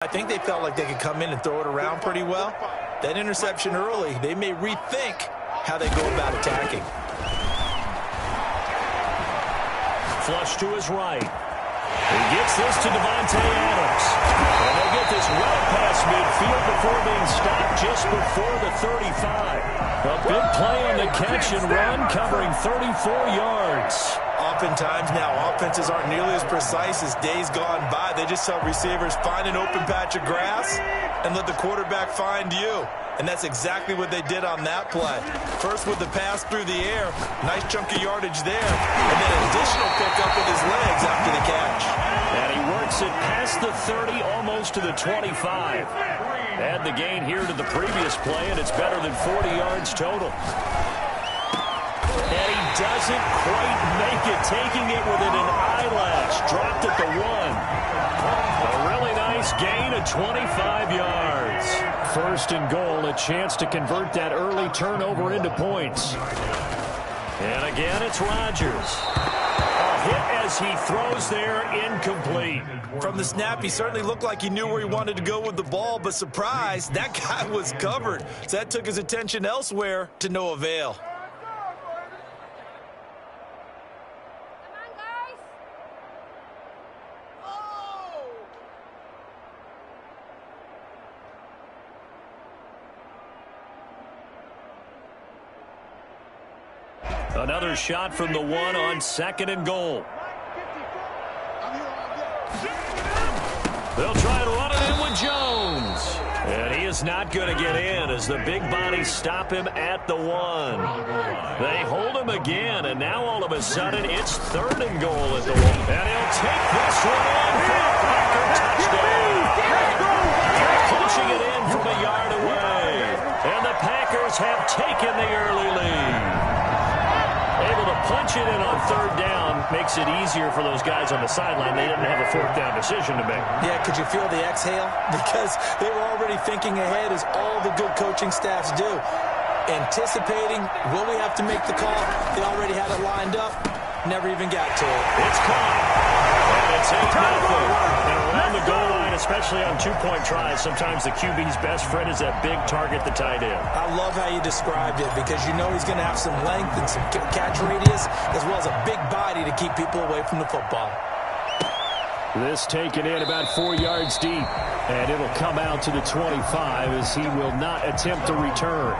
I think they felt like they could come in and throw it around pretty well. That interception early, they may rethink how they go about attacking. Flush to his right. He gets this to Davante Adams. And they get this well past midfield before being stopped just before the 35. A big play on the catch and run, covering 34 yards. Oftentimes now, offenses aren't nearly as precise as days gone by. They just tell receivers, find an open patch of grass and let the quarterback find you. And that's exactly what they did on that play. First with the pass through the air, nice chunk of yardage there, and then additional pickup with his legs after the catch. And he works it past the 30, almost to the 25. Add the gain here to the previous play, and it's better than 40 yards total. And he doesn't quite make it, taking it within an eyelash. Dropped at the 1. A really nice gain of 25 yards. First and goal, a chance to convert that early turnover into points. And again, it's Rodgers. A hit as he throws there, incomplete. From the snap, he certainly looked like he knew where he wanted to go with the ball, but surprise, that guy was covered. So that took his attention elsewhere to no avail. Another shot from the 1 on second and goal. They'll try and run it in with Jones. And he is not going to get in as the big bodies stop him at the 1. They hold him again, and now all of a sudden it's third and goal at the 1. And he'll take this one in for a Packer touchdown. Punching it in from a yard away. And the Packers have taken the early lead. Able to punch it in on third down makes it easier for those guys on the sideline. They didn't have a fourth down decision to make. Yeah, could you feel the exhale? Because they were already thinking ahead, as all the good coaching staffs do. Anticipating, will we have to make the call? They already had it lined up. Never even got to it. It's caught. And it's 8-0. And around the goal line, especially on two-point tries, sometimes the QB's best friend is that big target, the tight end. I love how you described it, because you know he's going to have some length and some catch radius, as well as a big body to keep people away from the football. This taken in about 4 yards deep. And it'll come out to the 25 as he will not attempt to return.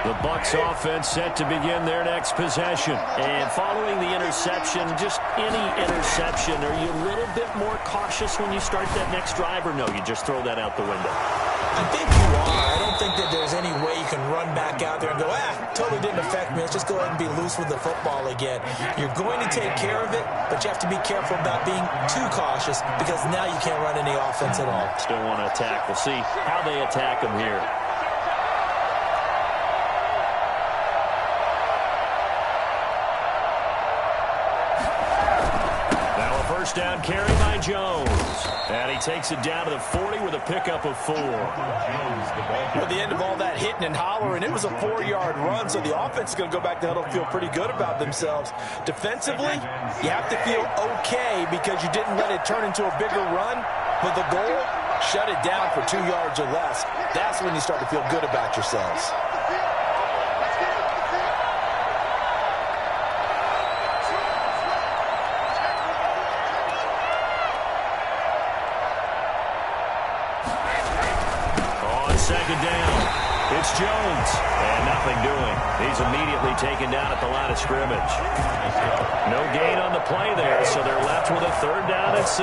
The Bucs offense set to begin their next possession. And following the interception, just any interception, are you a little bit more cautious when you start that next drive, or no, you just throw that out the window? I think you are. I don't think that there's any way you can run back out there and go, totally didn't affect me. Let's just go ahead and be loose with the football again. You're going to take care of it, but you have to be careful about being too cautious, because now you can't run any offense at all. Still want to attack. We'll see how they attack them here. First down carry by Jones. And he takes it down to the 40 with a pickup of 4. At the end of all that hitting and hollering, it was a 4-yard run, so the offense is going to go back to huddle and feel pretty good about themselves. Defensively, you have to feel okay because you didn't let it turn into a bigger run, but the goal, shut it down for 2 yards or less. That's when you start to feel good about yourselves. Second down. It's Jones. And nothing doing. He's immediately taken down at the line of scrimmage. No gain on the play there, so they're left with a third down and 6.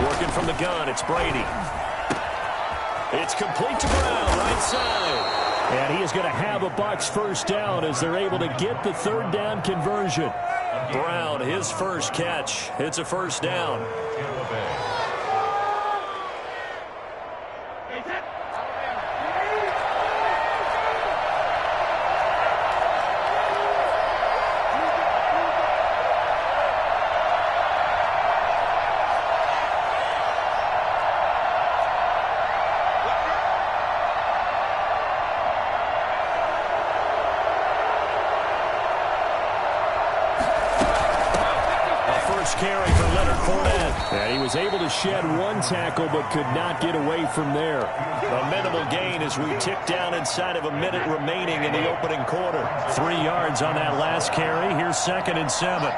Working from the gun, it's Brady. It's complete to Brown, right side. And he is going to have a Bucs first down as they're able to get the third down conversion. Brown, his first catch. It's a first down. He was able to shed one tackle but could not get away from there. A minimal gain as we tick down inside of a minute remaining in the opening quarter. 3 yards on that last carry. Here's 2nd and 7.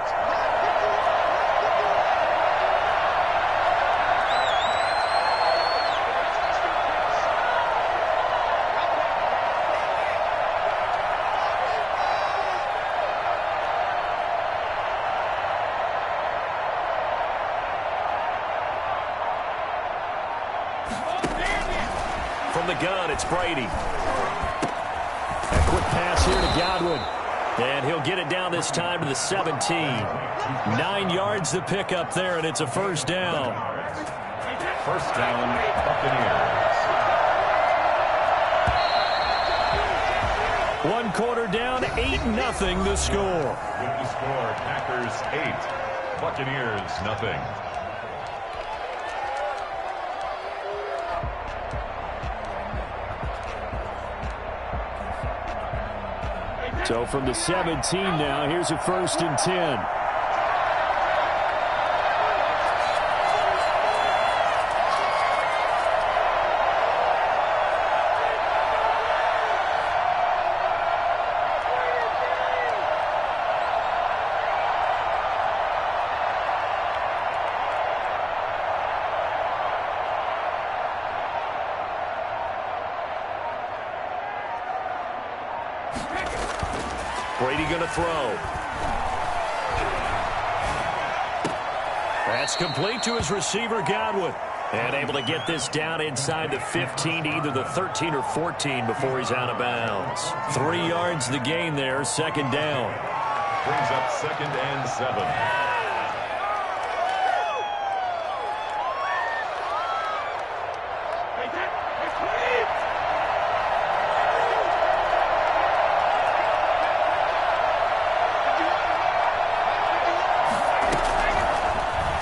From the gun, it's Brady. A quick pass here to Godwin. And he'll get it down this time to the 17. 9 yards to pick up there, and it's a first down. First down, Buccaneers. 1 quarter down, 8-0 the score. With the score, Packers 8, Buccaneers 0. So from the 17 now, here's a 1st and 10. Brady going to throw. That's complete to his receiver, Godwin. And able to get this down inside the 15, either the 13 or 14 before he's out of bounds. 3 yards the gain there, 2nd down. Brings up 2nd and 7.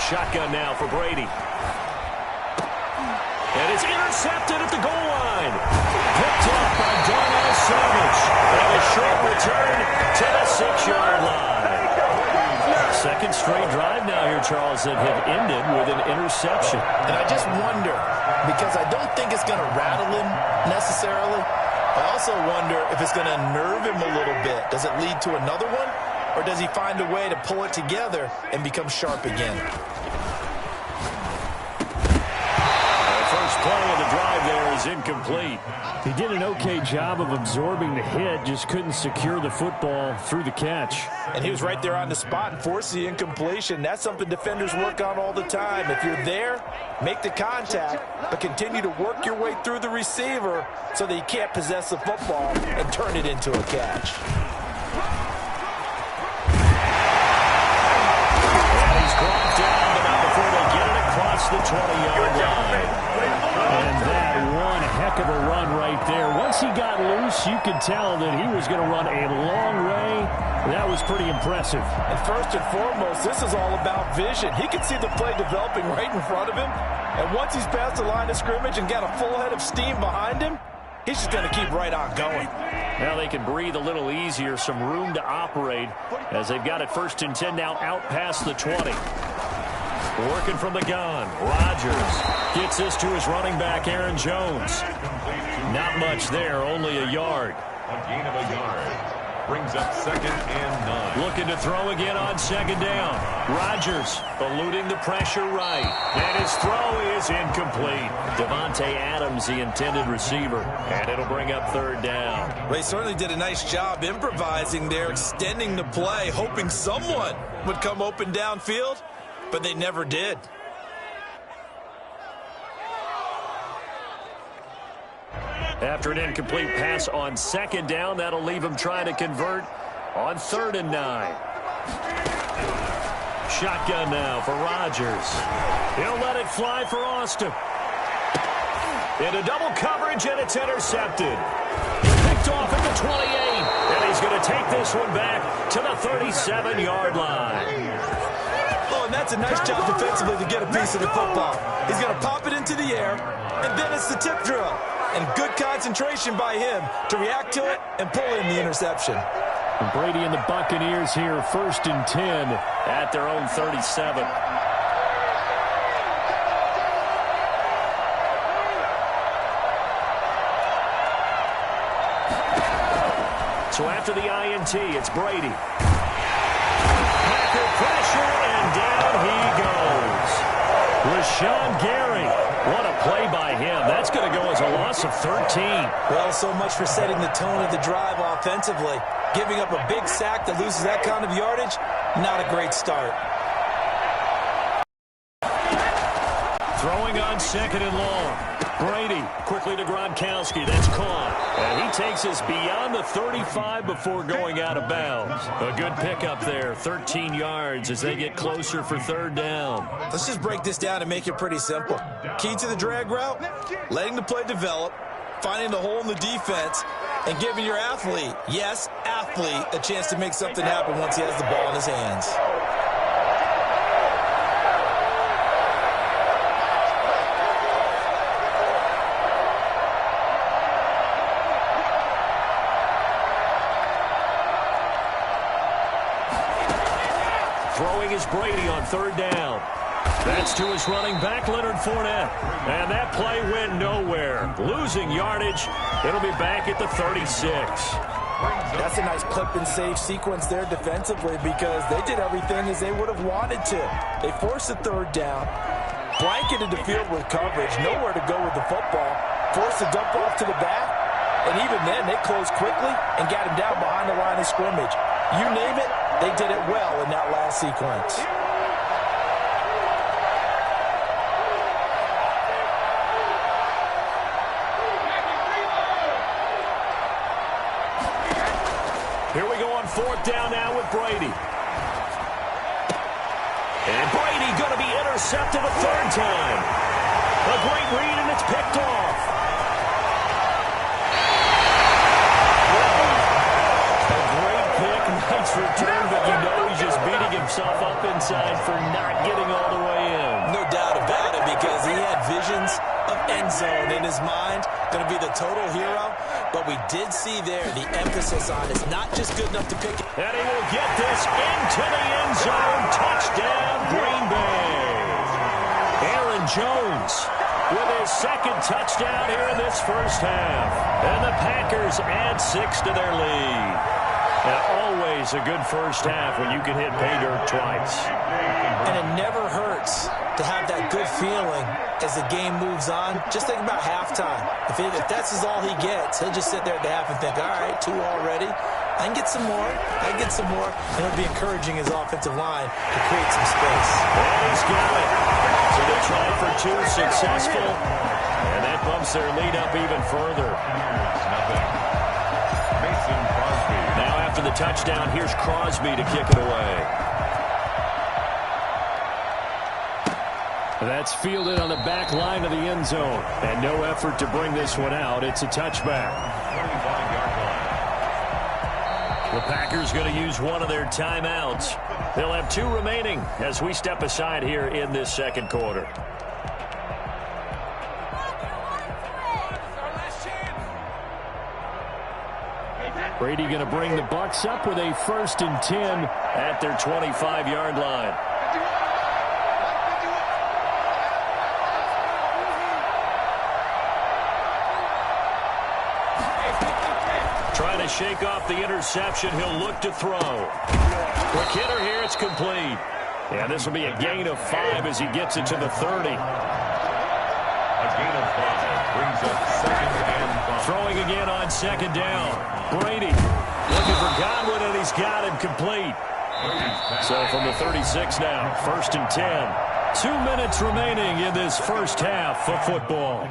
Shotgun now for Brady. And it's intercepted at the goal line. Picked off by Darnell Savage. And a short return to the 6-yard line. 2nd straight drive now here, Charles, that have ended with an interception. And I just wonder, because I don't think it's going to rattle him necessarily. I also wonder if it's going to nerve him a little bit. Does it lead to another one? Or does he find a way to pull it together and become sharp again? Play of the drive there is incomplete. He did an okay job of absorbing the hit, just couldn't secure the football through the catch. And he was right there on the spot and forced the incompletion. That's something defenders work on all the time. If you're there, make the contact, but continue to work your way through the receiver so that you can't possess the football and turn it into a catch. And he's brought down, but not before they get it across the 20-yard line. And that one heck of a run right there. Once he got loose, you could tell that he was going to run a long way. That was pretty impressive. And first and foremost, this is all about vision. He can see the play developing right in front of him. And once he's past the line of scrimmage and got a full head of steam behind him, he's just going to keep right on going. Now they can breathe a little easier, some room to operate as they've got it 1st and 10 now out past the 20. Working from the gun. Rodgers gets this to his running back, Aaron Jones. Not much there, only a yard. A gain of a yard. Brings up 2nd and 9. Looking to throw again on 2nd down. Rodgers eluding the pressure right. And his throw is incomplete. Devontae Adams, the intended receiver. And it'll bring up 3rd down. Well, he certainly did a nice job improvising there, extending the play, hoping someone would come open downfield. But they never did. After an incomplete pass on 2nd down, that'll leave him trying to convert on 3rd and 9. Shotgun now for Rodgers. He'll let it fly for Austin. Into double coverage, and it's intercepted. Picked off at the 28, and he's going to take this one back to the 37-yard line. Oh, and that's a nice job defensively to get a piece of the football. He's going to pop it into the air, and then it's the tip drill. And good concentration by him to react to it and pull in the interception. And Brady and the Buccaneers here, 1st and 10. At their own 37. So after the INT, it's Brady. Packer pressure, and down he goes. Rashawn Gary. What a play by him. That's going to go as a loss of 13. Well, so much for setting the tone of the drive offensively. Giving up a big sack that loses that kind of yardage, not a great start. Throwing on 2nd and long. Brady quickly to Gronkowski. That's caught. And he takes us beyond the 35 before going out of bounds. A good pickup there. 13 yards as they get closer for 3rd down. Let's just break this down and make it pretty simple. Key to the drag route, letting the play develop, finding the hole in the defense, and giving your athlete, yes, athlete, a chance to make something happen once he has the ball in his hands. Throwing is Brady on 3rd down. That's to his running back, Leonard Fournette. And that play went nowhere. Losing yardage. It'll be back at the 36. That's a nice clip and save sequence there defensively because they did everything as they would have wanted to. They forced the 3rd down, blanketed the field with coverage, nowhere to go with the football, forced the dump off to the back, and even then they closed quickly and got him down behind the line of scrimmage. You name it, they did it well in that last sequence. Here we go on 4th down now with Brady. And Brady going to be intercepted a 3rd time. A great read, and it's picked off. A great pick, nice return, but you know he's just beating himself up inside for not getting all the way in. No doubt about it because he had visions of end zone in his mind. Going to be the total hero. But we did see there the emphasis on is not just good enough to pick it. And he will get this into the end zone. Touchdown, Green Bay. Aaron Jones with his 2nd touchdown here in this first half. And the Packers add 6 to their lead. And always a good first half when you can hit pay dirt twice. And it never hurts to have that good feeling as the game moves on. Just think about halftime. If that's all he gets, he'll just sit there at the half and think, all right, 2 already. I can get some more. I can get some more. And it'll be encouraging his offensive line to create some space. And he's got it. So they try for 2, successful. And that bumps their lead up even further. Mason Crosby. Now after the touchdown, here's Crosby to kick it away. That's fielded on the back line of the end zone. And no effort to bring this one out. It's a touchback. 25-yard line. The Packers going to use one of their timeouts. They'll have 2 remaining as we step aside here in this 2nd quarter. Brady going to bring the Bucs up with a 1st and 10 at their 25-yard line. Trying to shake off the interception. He'll look to throw. Quick hitter here. It's complete. Yeah, this will be a gain of 5 as he gets it to the 30. A gain of 5 brings up 2nd and 5. Throwing again on 2nd down. Brady looking for Godwin, and he's got him complete. So from the 36 now, 1st and 10. 2 minutes remaining in this first half of football.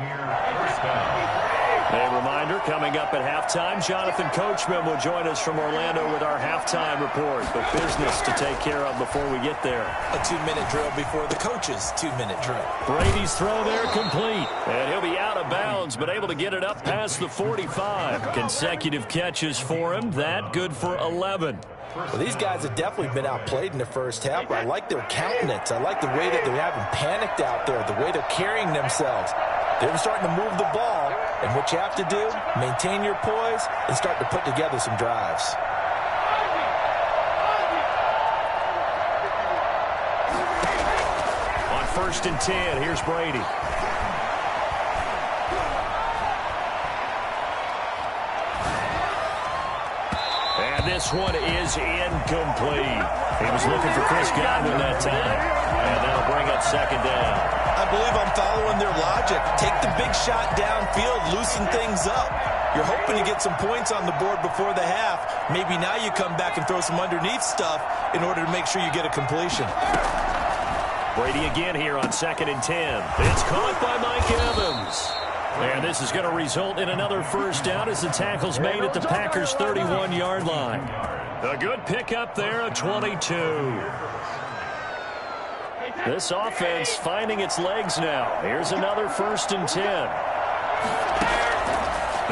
A reminder, coming up at halftime, Jonathan Coachman will join us from Orlando with our halftime report. But business to take care of before we get there. A 2-minute drill before the coach's 2-minute drill. Brady's throw there complete. And he'll be out of bounds, but able to get it up past the 45. Consecutive catches for him. That good for 11. Well, these guys have definitely been outplayed in the first half. I like their countenance. I like the way that they haven't panicked out there, the way they're carrying themselves. They're starting to move the ball, and what you have to do, maintain your poise and start to put together some drives. On 1st and 10, here's Brady. And this one is incomplete. He was looking for Chris Godwin that time. And that'll bring up second down. I believe I'm following their logic. Take the big shot downfield, loosen things up. You're hoping to get some points on the board before the half. Maybe now you come back and throw some underneath stuff in order to make sure you get a completion. Brady again here on 2nd and 10. It's caught by Mike Evans. And this is going to result in another first down as the tackle's made at the Packers' 31-yard line. A good pickup there of 22. This offense finding its legs now. Here's another 1st and 10.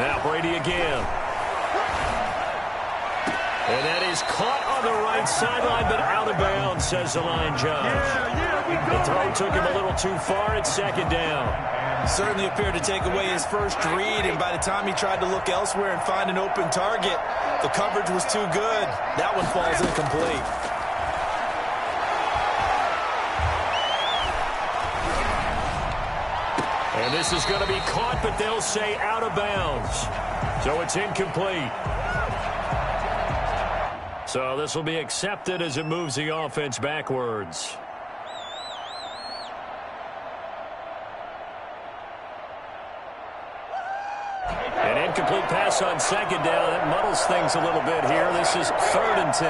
Now Brady again. And that is caught on the right sideline, but out of bounds, says the line judge. The throw took him a little too far at 2nd down. Certainly appeared to take away his first read, and by the time he tried to look elsewhere and find an open target, the coverage was too good. That one falls incomplete. And this is going to be caught, but they'll say out of bounds. So it's incomplete. So this will be accepted as it moves the offense backwards. An incomplete pass on 2nd down. That muddles things a little bit here. This is 3rd and 10.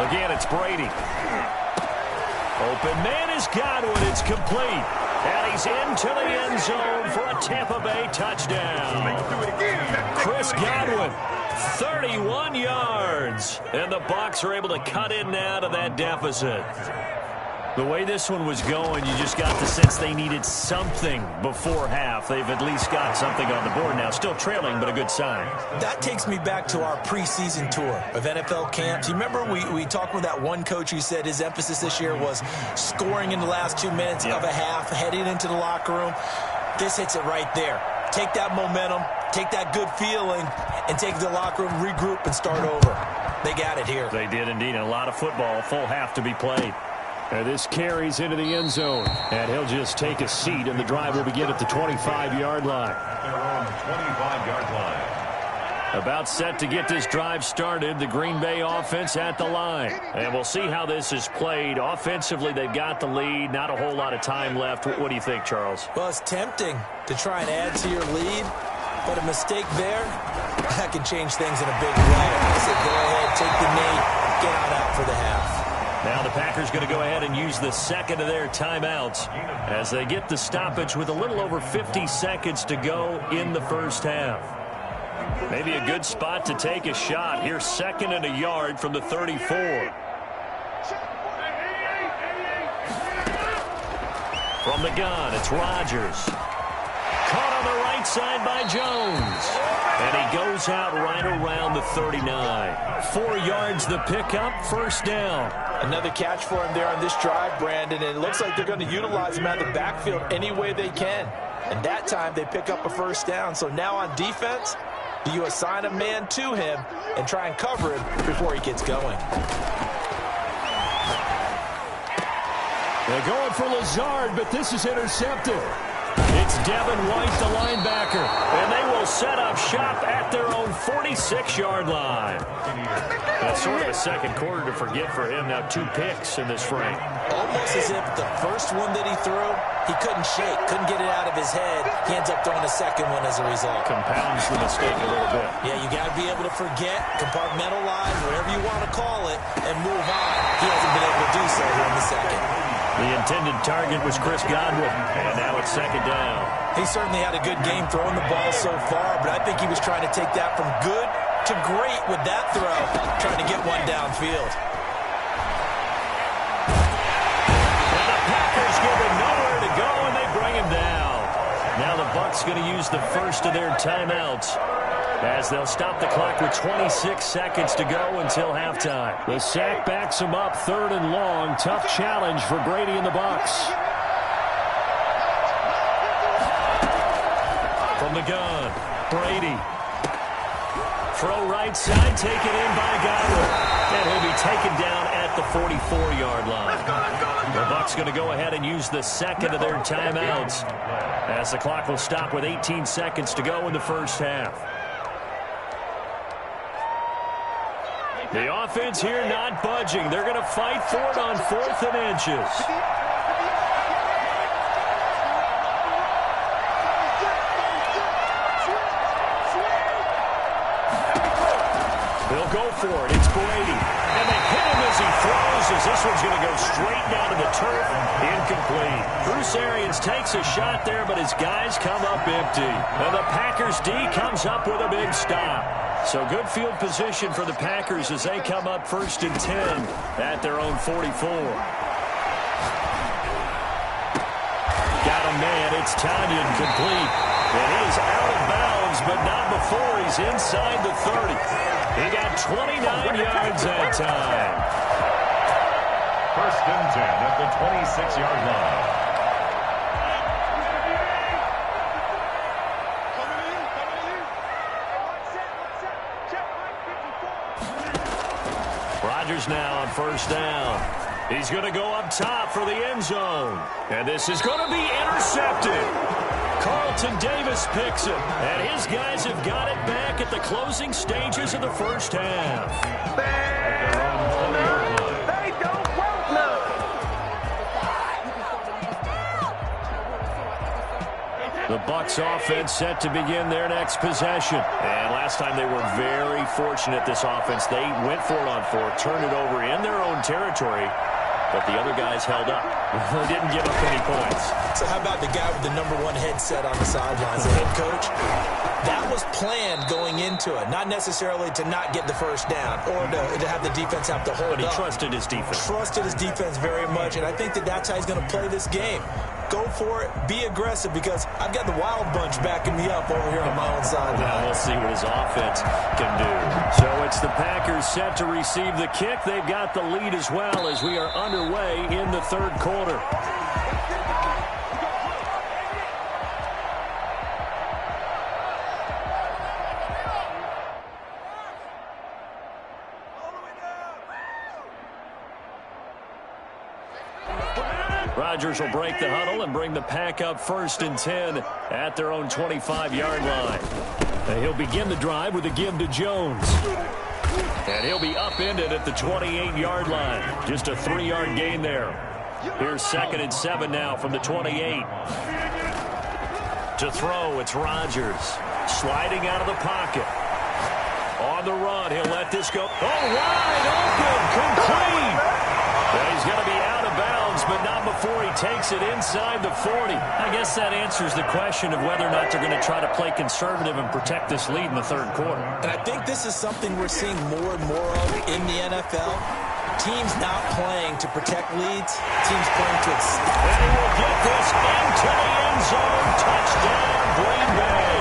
Again, it's Brady. Open man is Godwin. It's complete. And he's into the end zone for a Tampa Bay touchdown. Chris Godwin, 31 yards. And the Bucs are able to cut in now to that deficit. The way this one was going, you just got the sense they needed something before half. They've at least got something on the board now. Still trailing, but a good sign. That takes me back to our preseason tour of NFL camps. You remember we talked with that one coach who said his emphasis this year was scoring in the last 2 minutes of a half, heading into the locker room. This hits it right there. Take that momentum, take that good feeling, and take the locker room, regroup, and start over. They got it here. They did indeed. A lot of football, full half to be played. And this carries into the end zone. And he'll just take a seat, and the drive will begin at the 25-yard line. They're on the 25-yard line. About set to get this drive started, the Green Bay offense at the line. And we'll see how this is played. Offensively, they've got the lead. Not a whole lot of time left. What do you think, Charles? Well, it's tempting to try and add to your lead, but a mistake there, that can change things in a big way. I said, go ahead, take the knee, get on out for the half. Now the Packers going to go ahead and use the second of their timeouts as they get the stoppage with a little over 50 seconds to go in the first half. Maybe a good spot to take a shot. Here's 2nd and a yard from the 34. From the gun, it's Rodgers. Caught on the right side by Jones. And he goes out right around the 39. 4 yards the pickup, first down. Another catch for him there on this drive, Brandon, and it looks like they're going to utilize him out of the backfield any way they can. And that time they pick up a first down. So now on defense, do you assign a man to him and try and cover him before he gets going? They're going for Lazard, but this is intercepted. It's Devin White, the linebacker. And they will set up shop at their own 46-yard line. That's sort of a second quarter to forget for him. Now 2 picks in this frame. Almost as if the first one that he threw, he couldn't shake, couldn't get it out of his head. He ends up throwing a second one as a result. Compounds the mistake a little bit. Yeah, you got to be able to forget, compartmentalize, whatever you want to call it, and move on. He hasn't been able to do so here in the second. The intended target was Chris Godwin, and now it's 2nd down. He certainly had a good game throwing the ball so far, but I think he was trying to take that from good to great with that throw, trying to get one downfield. And the Packers give him nowhere to go, and they bring him down. Now the Bucs going to use the first of their timeouts as they'll stop the clock with 26 seconds to go until halftime. The sack backs him up, 3rd and long. Tough challenge for Brady and the Bucs. From the gun, Brady. Throw right side, taken in by Godwin. And he'll be taken down at the 44-yard line. The Bucs Bucs going to go ahead and use the second of their timeouts, as the clock will stop with 18 seconds to go in the first half. The offense here not budging. They're going to fight for it on 4th and inches. They'll go for it. It's Brady. And they hit him as he throws, as this one's going to go straight down to the turf. Incomplete. Bruce Arians takes a shot there, but his guys come up empty. And the Packers D comes up with a big stop. So good field position for the Packers as they come up 1st and 10 at their own 44. Got a man. It's Tonyan, complete. And he is out of bounds, but not before he's inside the 30. He got 29 yards that time. 1st and 10 at the 26-yard line. Rodgers now on 1st down. He's going to go up top for the end zone. And this is going to be intercepted. Carlton Davis picks it. And his guys have got it back at the closing stages of the first half. They don't want none. The Bucs offense set to begin their next possession. And last time they were very fortunate, this offense. They went for it on 4th, turned it over in their own territory, but the other guys held up. They didn't give up any points. So how about the guy with the #1 headset on the sidelines, the head coach? That was planned going into it, not necessarily to not get the first down or to have the defense have to hold up. But he trusted his defense. Trusted his defense very much, and I think that's how he's going to play this game. Go for it. Be aggressive, because I've got the Wild Bunch backing me up over here on my own side. Now we'll see what his offense can do. So it's the Packers set to receive the kick. They've got the lead as well as we are underway in the 3rd quarter. Rodgers will break the huddle and bring the Pack up 1st and 10 at their own 25-yard line. And he'll begin the drive with a give to Jones. And he'll be upended at the 28-yard line. Just a 3-yard gain there. Here's 2nd and 7 now from the 28. To throw, it's Rodgers. Sliding out of the pocket. On the run, he'll let this go. Oh, wide open, complete. And he's going to be out of bounds, but not before he takes it inside the 40. I guess that answers the question of whether or not they're going to try to play conservative and protect this lead in the 3rd quarter. And I think this is something we're seeing more and more of in the NFL. Teams not playing to protect leads, teams playing to extend. And he will get this into the end zone. Touchdown, Green Bay.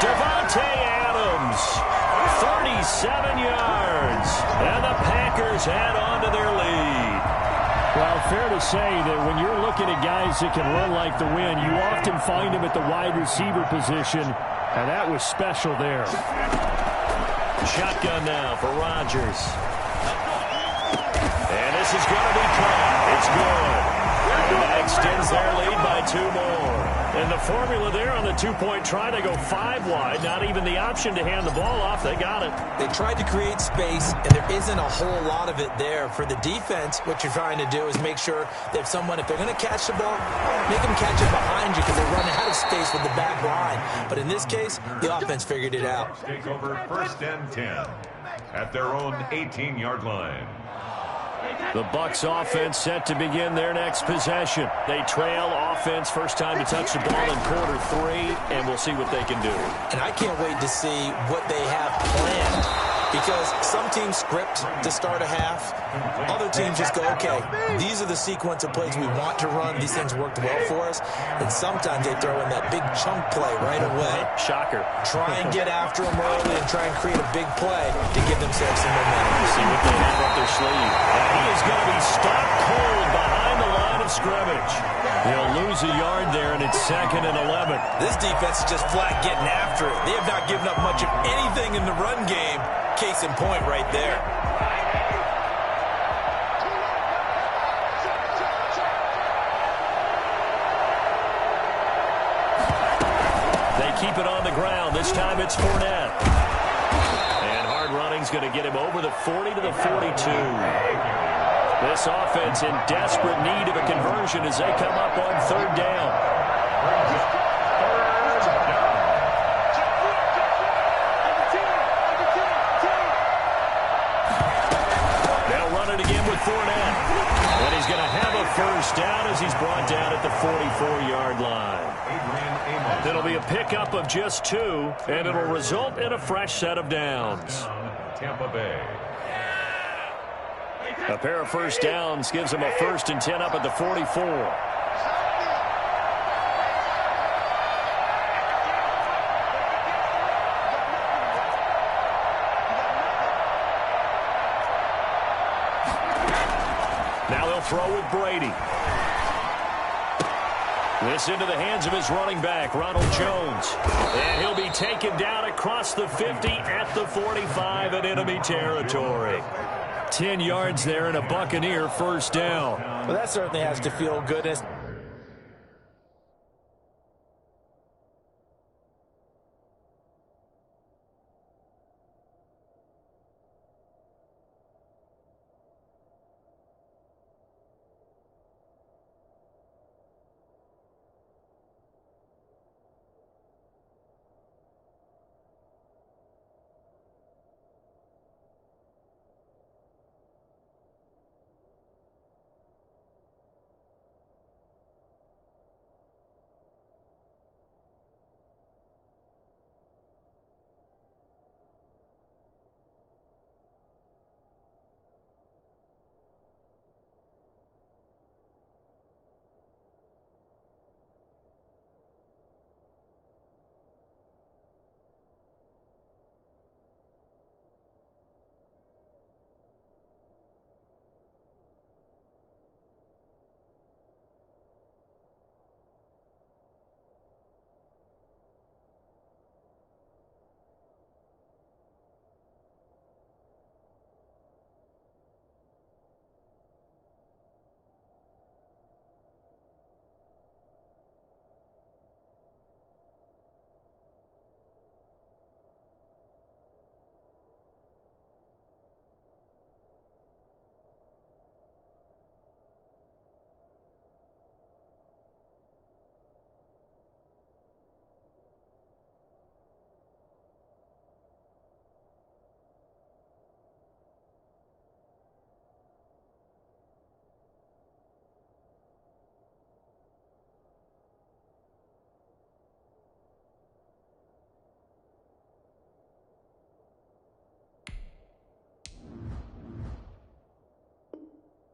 Devontae Adams, 37 yards. And the Packers add on to their lead. Well, fair to say that when you're looking at guys that can run like the wind, you often find them at the wide receiver position, and that was special there. Shotgun now for Rodgers. And this is going to be caught. It's good. That extends their lead by 2 more. And the formula there on the 2-point try to go 5 wide. Not even the option to hand the ball off. They got it. They tried to create space, and there isn't a whole lot of it there. For the defense, what you're trying to do is make sure that if they're going to catch the ball, make them catch it behind you, because they run out of space with the back line. But in this case, the offense figured it out. Take over 1st and 10 at their own 18-yard line. The Bucs offense set to begin their next possession. They trail offense, first time to touch the ball in quarter 3, and we'll see what they can do. And I can't wait to see what they have planned, because some teams script to start a half. Other teams just go, okay, these are the sequence of plays we want to run. These things worked well for us. And sometimes they throw in that big chunk play right away. Shocker. Try and get after them early and try and create a big play to give themselves some momentum. See what they have up their sleeve. And he is going to be stopped cold behind the line of scrimmage. They'll lose a yard there, and it's 2nd and 11. This defense is just flat getting after it. They have not given up much of anything in the run game. Case in point right there. keep it on the ground. This time it's Fournette. And hard running's going to get him over the 40 to the 42. This offense in desperate need of a conversion as they come up on third down. Again with Fournette. And he's going to have a first down as he's brought down at the 44-yard line. It'll be a pickup of just 2, and it'll result in a fresh set of downs. Tampa Bay. A pair of first downs gives him a 1st and 10 up at the 44. Now they'll throw with Brady. This into the hands of his running back, Ronald Jones. And he'll be taken down across the 50 at the 45 in enemy territory. 10 yards there and a Buccaneer first down. Well, that certainly has to feel good.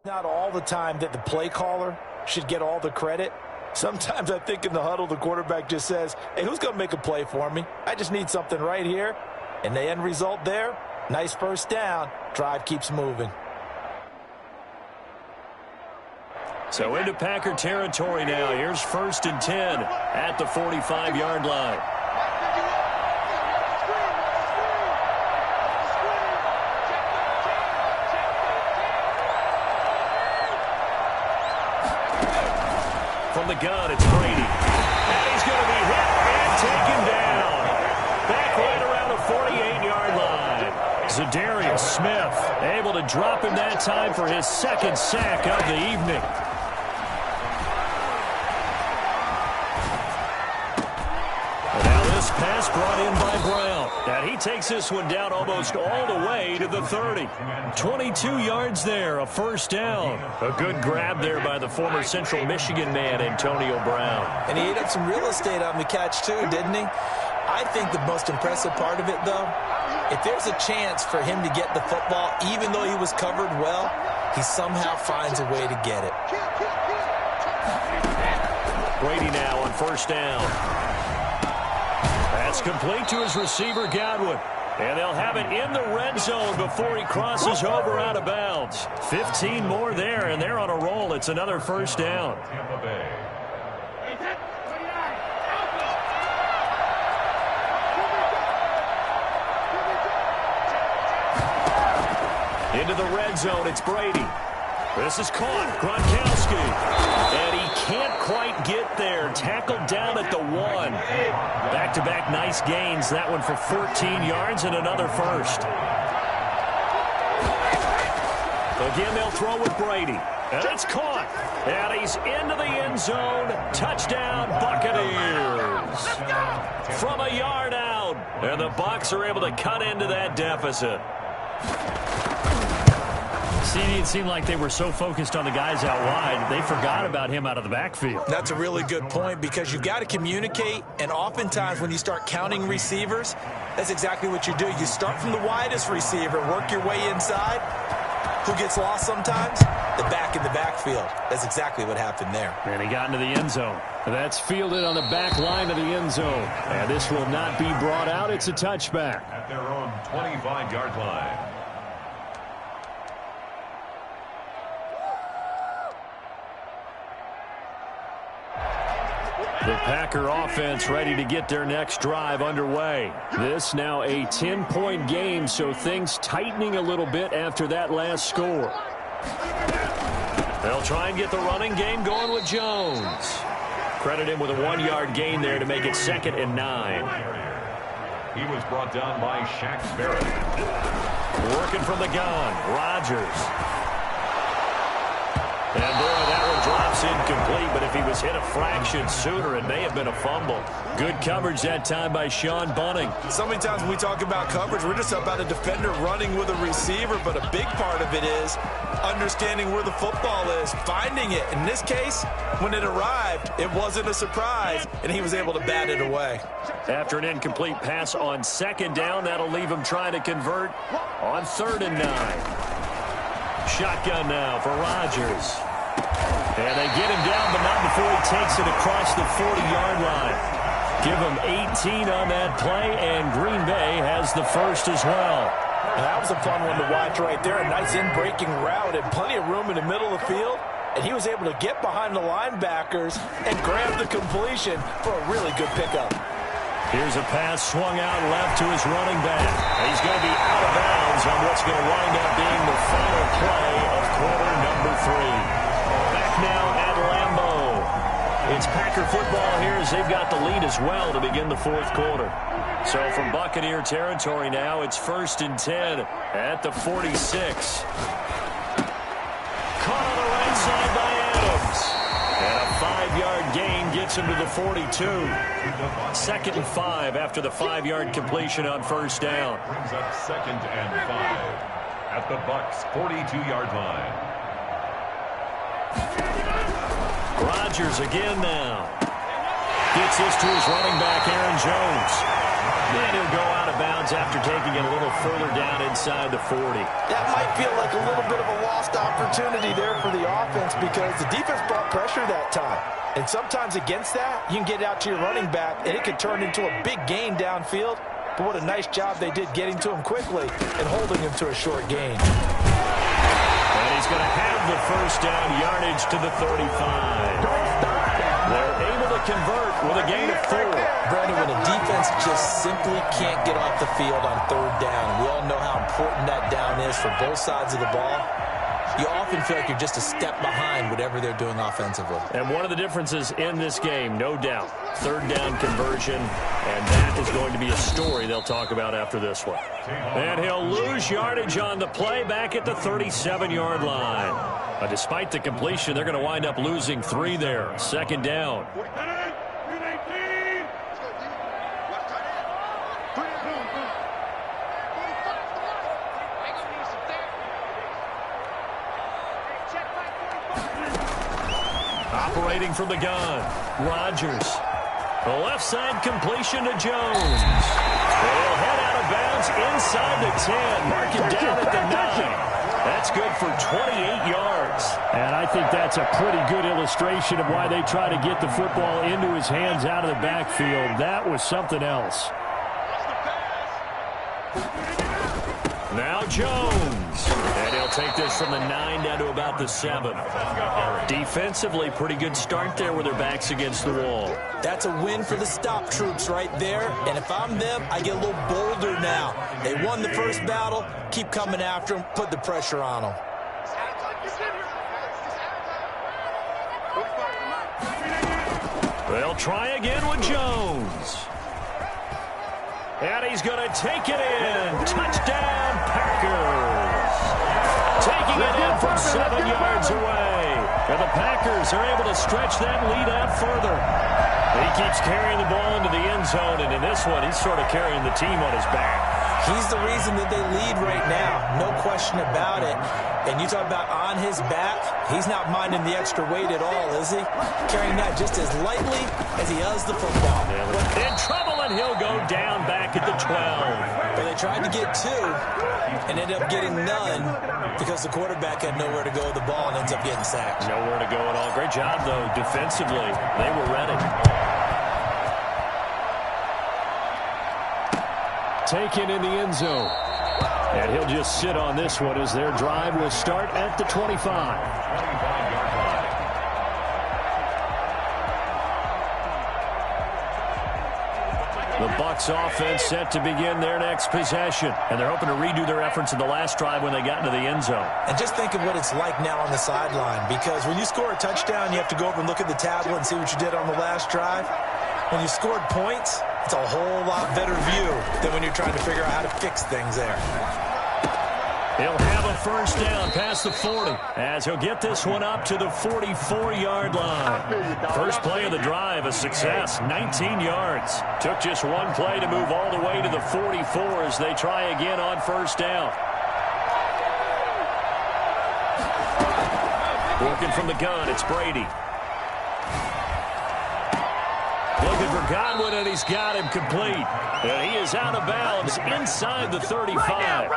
Not all the time that the play caller should get all the credit. Sometimes I think in the huddle, the quarterback just says, hey, who's going to make a play for me? I just need something right here. And the end result there, nice first down. Drive keeps moving. So into Packer territory now. Here's 1st and 10 at the 45-yard line. From the gun, it's Brady. And he's going to be hit and taken down. Back right around the 48-yard line. Zadarius Smith able to drop him that time for his 2nd sack of the evening. And now this pass brought in by Brown. And he takes this one down almost all the way to the 30. 22 yards there, a first down. A good grab there by the former Central Michigan man, Antonio Brown. And he ate up some real estate on the catch too, didn't he? I think the most impressive part of it, though, if there's a chance for him to get the football, even though he was covered well, he somehow finds a way to get it. Brady now on first down. That's complete to his receiver, Godwin. And they'll have it in the red zone before he crosses over out of bounds. 15 more there, and they're on a roll. It's another first down. Tampa Bay. Into the red zone, it's Brady. This is caught. Gronkowski. And he can't quite get there. Tackled down at the 1. Back-to-back nice gains. That one for 14 yards and another first. Again, they'll throw with Brady. And it's caught. And he's into the end zone. Touchdown, Buccaneers. From a yard out. And the Bucs are able to cut into that deficit. It seemed like they were so focused on the guys out wide, they forgot about him out of the backfield. That's a really good point because you've got to communicate, and oftentimes when you start counting receivers, that's exactly what you do. You start from the widest receiver, work your way inside. Who gets lost sometimes? The back in the backfield. That's exactly what happened there. And he got into the end zone. That's fielded on the back line of the end zone. And this will not be brought out. It's a touchback. At their own 25-yard line. The Packer offense ready to get their next drive underway. This now a 10-point game, so things tightening a little bit after that last score. They'll try and get the running game going with Jones. Credit him with a 1-yard gain there to make it 2nd and 9. He was brought down by Shaq Barrett. Working from the gun, Rodgers. And boy, that one drops incomplete, but if he was hit a fraction sooner, it may have been a fumble. Good coverage that time by Sean Bunting. So many times when we talk about coverage, we're just about a defender running with a receiver, but a big part of it is understanding where the football is, finding it. In this case, when it arrived, it wasn't a surprise, and he was able to bat it away. After an incomplete pass on 2nd down, that'll leave him trying to convert on 3rd and 9. Shotgun now for Rodgers. And they get him down, but not before he takes it across the 40-yard line. Give him 18 on that play, and Green Bay has the first as well. And that was a fun one to watch right there. A nice in-breaking route and plenty of room in the middle of the field. And he was able to get behind the linebackers and grab the completion for a really good pickup. Here's a pass swung out left to his running back. He's going to be out of bounds on what's going to wind up being the final play of quarter number 3. Back now at Lambeau. It's Packer football here as they've got the lead as well to begin the 4th quarter. So from Buccaneer territory now, it's 1st and 10 at the 46. Caught on the right side by Adams. And a 5-yard gain gets him to the 42. 2nd and 5 after the 5-yard completion on 1st down. Brings up 2nd and 5 at the Bucs 42-yard line. Rodgers again now. Gets this to his running back, Aaron Jones. And he'll go out of bounds after taking it a little further down inside the 40. That might feel like a little bit of a lost opportunity there for the offense because the defense brought pressure that time. And sometimes against that, you can get out to your running back, and it could turn into a big gain downfield. But what a nice job they did getting to him quickly and holding him to a short gain. And he's going to have the first down yardage to the 35. They're able to convert with a gain of 4. Brandon, when a defense just simply can't get off the field on 3rd down, we all know how important that down is for both sides of the ball. You often feel like you're just a step behind whatever they're doing offensively. And one of the differences in this game, no doubt, 3rd down conversion, and that is going to be a story they'll talk about after this one. And he'll lose yardage on the play back at the 37-yard line. Despite the completion, they're going to wind up losing 3 there. 2nd down. Operating from the gun, Rodgers. The left side completion to Jones. They'll head out of bounds inside the 10. Mark it down at the 9. That's good for 28 yards. And I think that's a pretty good illustration of why they try to get the football into his hands out of the backfield. That was something else. Now Jones. And he'll take this from the 9 down to about the 7. Defensively, pretty good start there with their backs against the wall. That's a win for the stop troops right there. And if I'm them, I get a little bolder now. They won the first battle. Keep coming after them. Put the pressure on them. They'll try again with Jones. And he's going to take it in. Touchdown, Packers. Taking it in from 7 yards away. And the Packers are able to stretch that lead out further. He keeps carrying the ball into the end zone, and in this one, he's sort of carrying the team on his back. He's the reason that they lead right now. No question about it. And you talk about on his back, he's not minding the extra weight at all, is he? Carrying that just as lightly as he does the football. In trouble, and he'll go down back at the 12. But they tried to get 2 and ended up getting none because the quarterback had nowhere to go with the ball and ends up getting sacked. Nowhere to go at all. Great job, though, defensively. They were ready. Taken in the end zone. And he'll just sit on this one as their drive will start at the 25. 25-yard line. The Bucs offense set to begin their next possession. And they're hoping to redo their efforts in the last drive when they got into the end zone. And just think of what it's like now on the sideline, because when you score a touchdown, you have to go over and look at the tablet and see what you did on the last drive. When you scored points, it's a whole lot better view than when you're trying to figure out how to fix things there. He'll have a first down past the 40 as he'll get this one up to the 44-yard line. First play of the drive, a success, 19 yards. Took just one play to move all the way to the 44 as they try again on first down. Working from the gun, it's Brady. Looking for Godwin, and he's got him complete. And he is out of bounds inside the 35.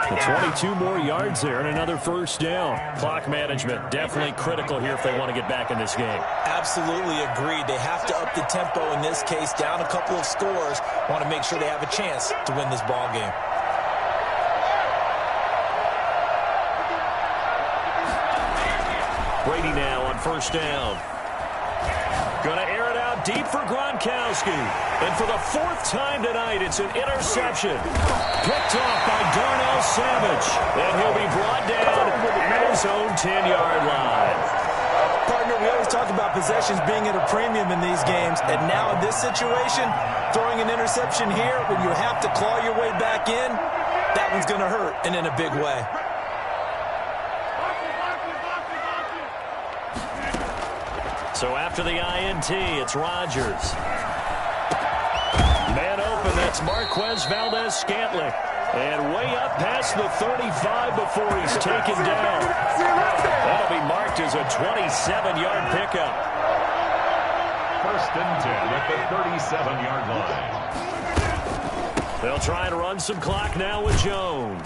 22 more yards there and another first down. Clock management definitely critical here if they want to get back in this game. Absolutely agreed. They have to up the tempo in this case, down a couple of scores. Want to make sure they have a chance to win this ball game. Brady now on first down. Going to air it out deep for Gronkowski. And for the 4th time tonight, it's an interception. Picked off by Darnell Savage. And he'll be brought down at his own 10-yard line. Partner, we always talk about possessions being at a premium in these games. And now in this situation, throwing an interception here when you have to claw your way back in, that one's going to hurt, and in a big way. So after the INT, it's Rodgers. Man open, that's Marquez Valdez-Scantling. And way up past the 35 before he's taken down. That'll be marked as a 27-yard pickup. First and 10 at the 37-yard line. They'll try and run some clock now with Jones.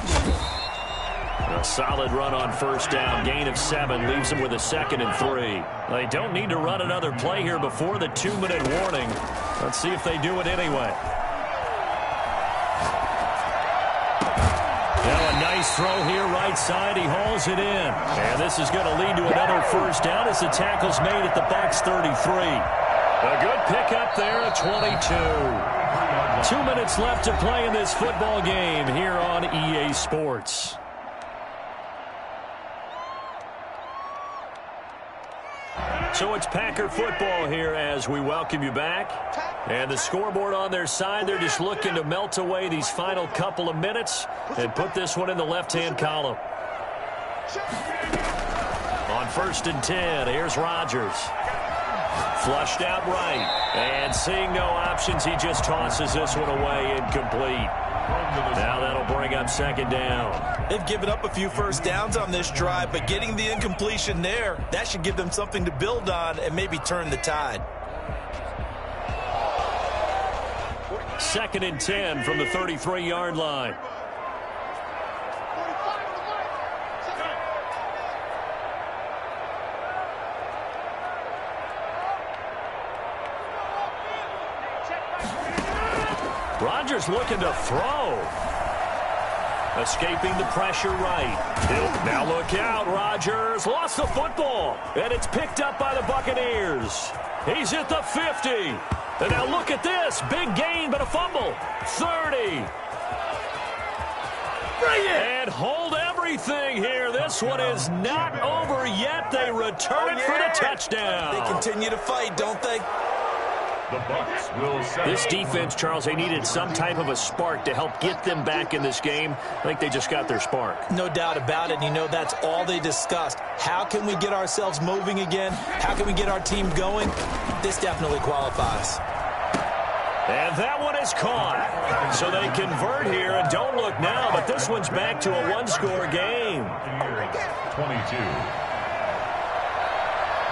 A solid run on first down. Gain of 7 leaves them with a 2nd and 3. They don't need to run another play here before the 2-minute warning. Let's see if they do it anyway. Now a nice throw here right side. He hauls it in. And this is going to lead to another first down as the tackle's made at the Bucs 33. A good pickup there at 22. 2 minutes left to play in this football game here on EA Sports. So it's Packer football here as we welcome you back. And the scoreboard on their side, they're just looking to melt away these final couple of minutes and put this one in the left-hand column. On first and 10, here's Rodgers. Flushed out right. And seeing no options, he just tosses this one away incomplete. Now that'll bring up second down. They've given up a few first downs on this drive, but getting the incompletion there, that should give them something to build on and maybe turn the tide. Second and 10 from the 33-yard line. Rodgers looking to throw. Escaping the pressure right. Now look out, Rodgers. Lost the football. And it's picked up by the Buccaneers. He's at the 50. And now look at this. Big gain, but a fumble. 30. And hold everything here. This one is not over yet. They return it for the touchdown. They continue to fight, don't they? The Bucks will set. This defense, Charles, they needed some type of a spark to help get them back in this game. I think they just got their spark. No doubt about it. And you know, that's all they discussed. How can we get ourselves moving again? How can we get our team going? This definitely qualifies. And that one is caught. So they convert here, and don't look now, but this one's back to a one-score game. 22.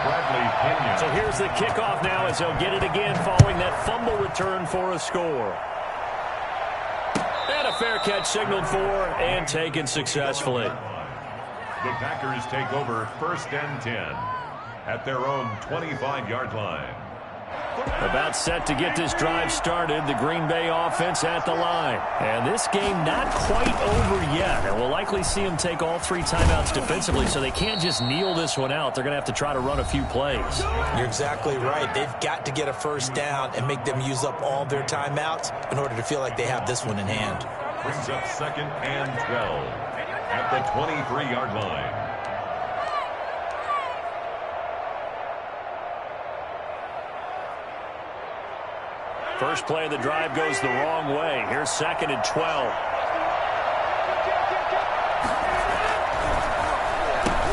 Bradley Pinion. So here's the kickoff now as they'll get it again following that fumble return for a score. And a fair catch signaled for and taken successfully. The Packers take over 1st and 10 at their own 25-yard line. About set to get this drive started, the Green Bay offense at the line. And this game not quite over yet. And we'll likely see them take all 3 timeouts defensively, so they can't just kneel this one out. They're going to have to try to run a few plays. You're exactly right. They've got to get a first down and make them use up all their timeouts in order to feel like they have this one in hand. Brings up 2nd and 12 at the 23-yard line. First play of the drive goes the wrong way. Here's 2nd and 12.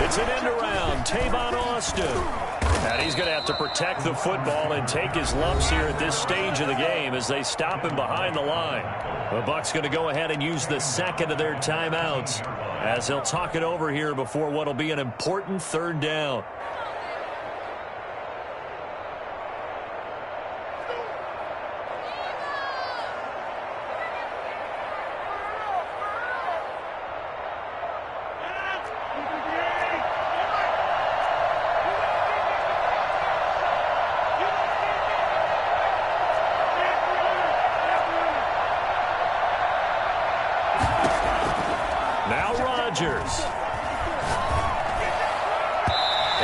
It's an end around. Tavon Austin. And he's going to have to protect the football and take his lumps here at this stage of the game as they stop him behind the line. The Bucs going to go ahead and use the 2nd of their timeouts as they'll talk it over here before what will be an important 3rd down.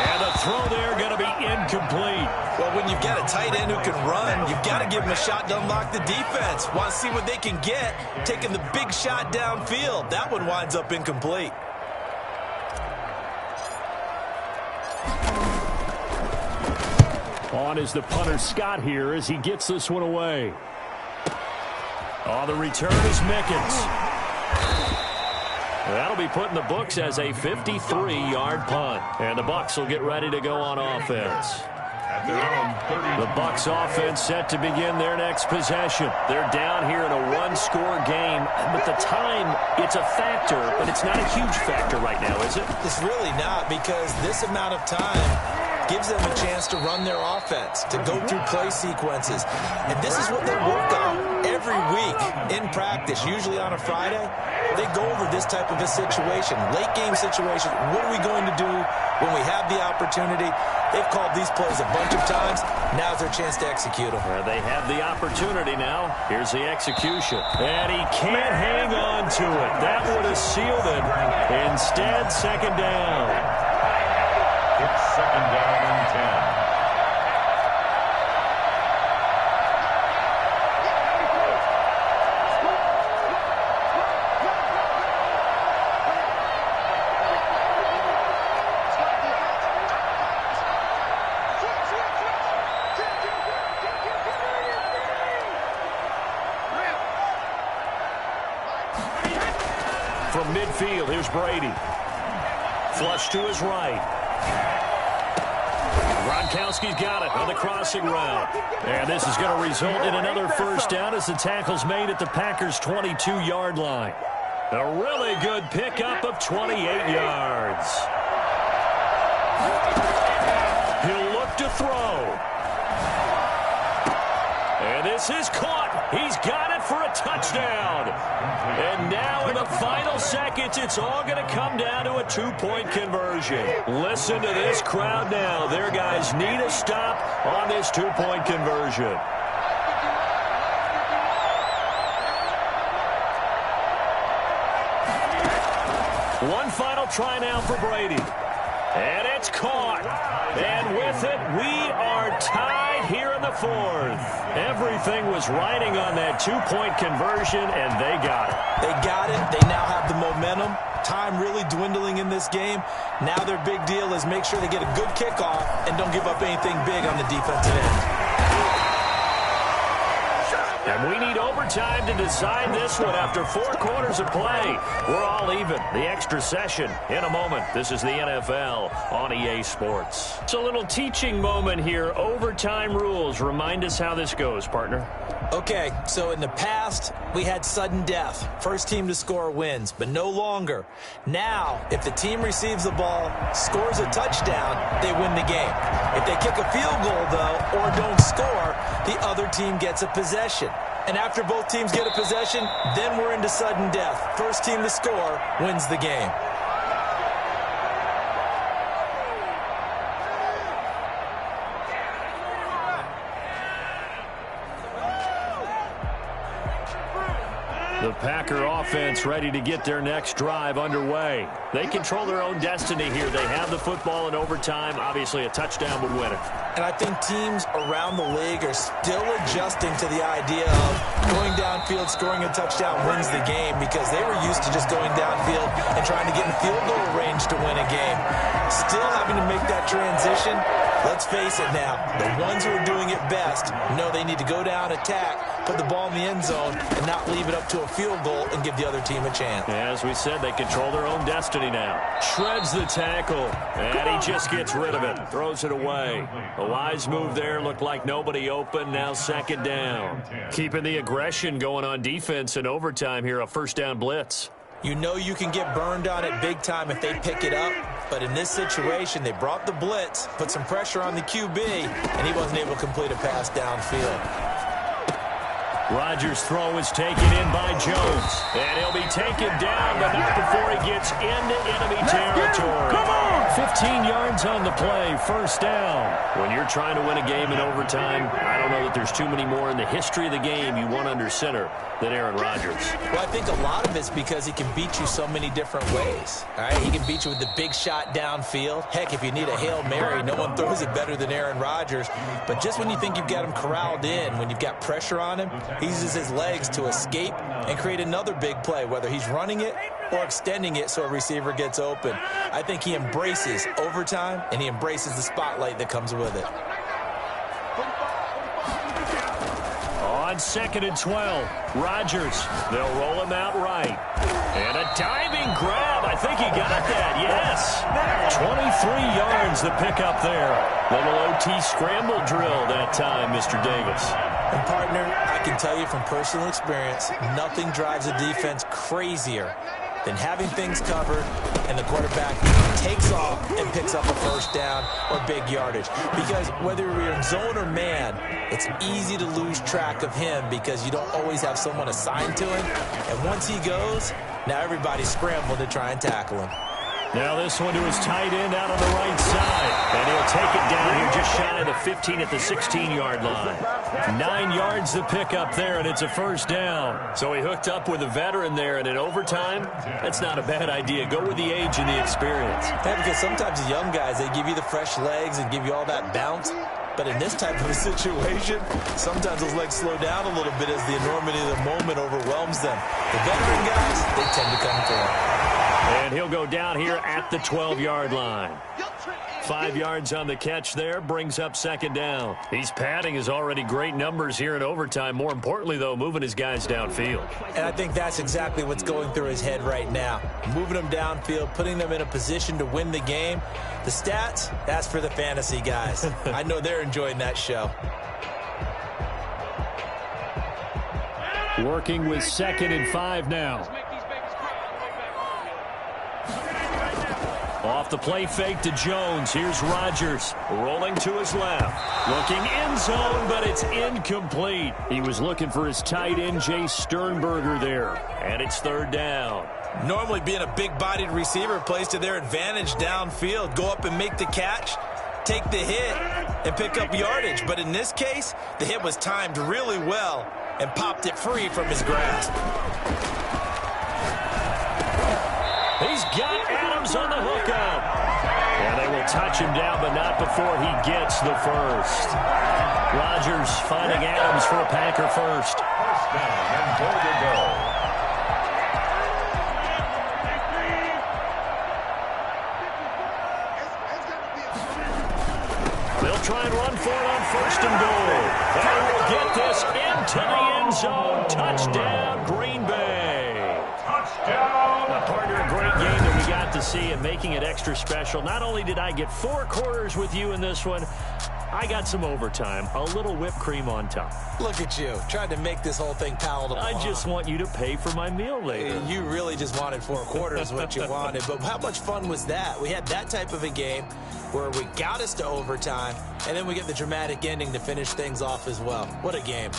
And the throw there going to be incomplete. Well, when you've got a tight end who can run, you've got to give him a shot to unlock the defense. Want to see what they can get, taking the big shot downfield. That one winds up incomplete. On is the punter Scott here as he gets this one away. Oh, the return is Mickens. That'll be put in the books as a 53-yard punt. And the Bucs will get ready to go on offense. The Bucs offense set to begin their next possession. They're down here in a one-score game, but the time, it's a factor, but it's not a huge factor right now, is it? It's really not, because this amount of time gives them a chance to run their offense, to go through play sequences. And this is what they work on every week in practice, usually on a Friday. They go over this type of a situation, late game situation. What are we going to do when we have the opportunity? They've called these plays a bunch of times. Now's their chance to execute them. They have the opportunity now. Here's the execution. And he can't hang on to it. That would have sealed it. Instead, 2nd down. It's 2nd down and 10. From midfield, here's Brady. Flush to his right. Gronkowski's got it on the crossing route. And this is going to result in another first down as the tackle's made at the Packers' 22-yard line. A really good pickup of 28 yards. He'll look to throw. And this is caught. He's got it for a touchdown. And now in the final seconds, it's all going to come down to a 2-point conversion. Listen to this crowd now. Their guys need a stop on this 2-point conversion. One final try now for Brady. And it's caught. And with it, we are tied here in the 4th. Everything was riding on that 2-point conversion, and they got it. They got it. They now have the momentum. Time really dwindling in this game. Now their big deal is make sure they get a good kickoff and don't give up anything big on the defensive end. And we need overtime to decide this one after 4 quarters of play. We're all even. The extra session in a moment. This is the NFL on EA Sports. It's a little teaching moment here. Overtime rules. Remind us how this goes, partner. Okay, so in the past, we had sudden death. First team to score wins, but no longer. Now, if the team receives the ball, scores a touchdown, they win the game. If they kick a field goal, though, or don't score, the other team gets a possession. And after both teams get a possession, then we're into sudden death. First team to score wins the game. The Packer offense ready to get their next drive underway. They control their own destiny here. They have the football in overtime. Obviously, a touchdown would win it. And I think teams around the league are still adjusting to the idea of going downfield, scoring a touchdown wins the game, because they were used to just going downfield and trying to get in field goal range to win a game. Still having to make that transition. Let's face it now, the ones who are doing it best know they need to go down, attack, put the ball in the end zone, and not leave it up to a field goal and give the other team a chance. As we said, they control their own destiny now. Shreds the tackle, and he just gets rid of it. Throws it away. A wise move there. Looked like nobody open. Now second down. Keeping the aggression going on defense in overtime here. A first down blitz. You know you can get burned on it big time if they pick it up. But in this situation, they brought the blitz, put some pressure on the QB, and he wasn't able to complete a pass downfield. Rodgers' throw is taken in by Jones. And he'll be taken down, but not before he gets into enemy territory. Come on! 15 yards on the play, first down. When you're trying to win a game in overtime, I don't know that there's too many more in the history of the game you want under center than Aaron Rodgers. Well, I think a lot of it's because he can beat you so many different ways. All right, he can beat you with the big shot downfield. Heck, if you need a Hail Mary, no one throws it better than Aaron Rodgers. But just when you think you've got him corralled in, when you've got pressure on him, he uses his legs to escape and create another big play, whether he's running it or extending it so a receiver gets open. I think he embraces overtime, and he embraces the spotlight that comes with it. On 2nd and 12, Rodgers. They'll roll him out right. And a diving grab. I think he got that, yes. 23 yards to pick up there. Little OT scramble drill that time, Mr. Davis. And, partner, I can tell you from personal experience, nothing drives a defense crazier than having things covered and the quarterback takes off and picks up a first down or big yardage. Because whether you're in zone or man, it's easy to lose track of him because you don't always have someone assigned to him. And once he goes, now everybody's scrambling to try and tackle him. Now this one to his tight end out on the right side. And he'll take it down here just shy of the 15 at the 16-yard line. 9 yards to pick up there, and it's a first down. So he hooked up with a veteran there, and in overtime, that's not a bad idea. Go with the age and the experience. Yeah, because sometimes the young guys, they give you the fresh legs and give you all that bounce. But in this type of a situation, sometimes those legs slow down a little bit as the enormity of the moment overwhelms them. The veteran guys, they tend to come through. And he'll go down here at the 12-yard line. 5 yards on the catch there, brings up second down. He's padding his already great numbers here in overtime. More importantly, though, moving his guys downfield. And I think that's exactly what's going through his head right now. Moving them downfield, putting them in a position to win the game. The stats, that's for the fantasy guys. I know they're enjoying that show. Working with 2nd and 5 now. Off the play fake to Jones. Here's Rodgers rolling to his left. Looking end zone, but it's incomplete. He was looking for his tight end, Jay Sternberger there. And it's third down. Normally being a big-bodied receiver plays to their advantage downfield. Go up and make the catch, take the hit, and pick up yardage. But in this case, the hit was timed really well and popped it free from his grasp. He's got Adams on the hookup. And they will touch him down, but not before he gets the first. Rodgers finding Adams for a Packer first. First down and goal to go. They'll try and run for it on 1st and goal. And we'll get this into the end zone. Touchdown, Green Bay. Touchdown. A partner, a great game that we got to see and making it extra special. Not only did I get 4 quarters with you in this one, I got some overtime, a little whipped cream on top. Look at you, trying to make this whole thing palatable. I just want you to pay for my meal later. You really just wanted 4 quarters, what you wanted. But how much fun was that? We had that type of a game where we got us to overtime, and then we get the dramatic ending to finish things off as well. What a game.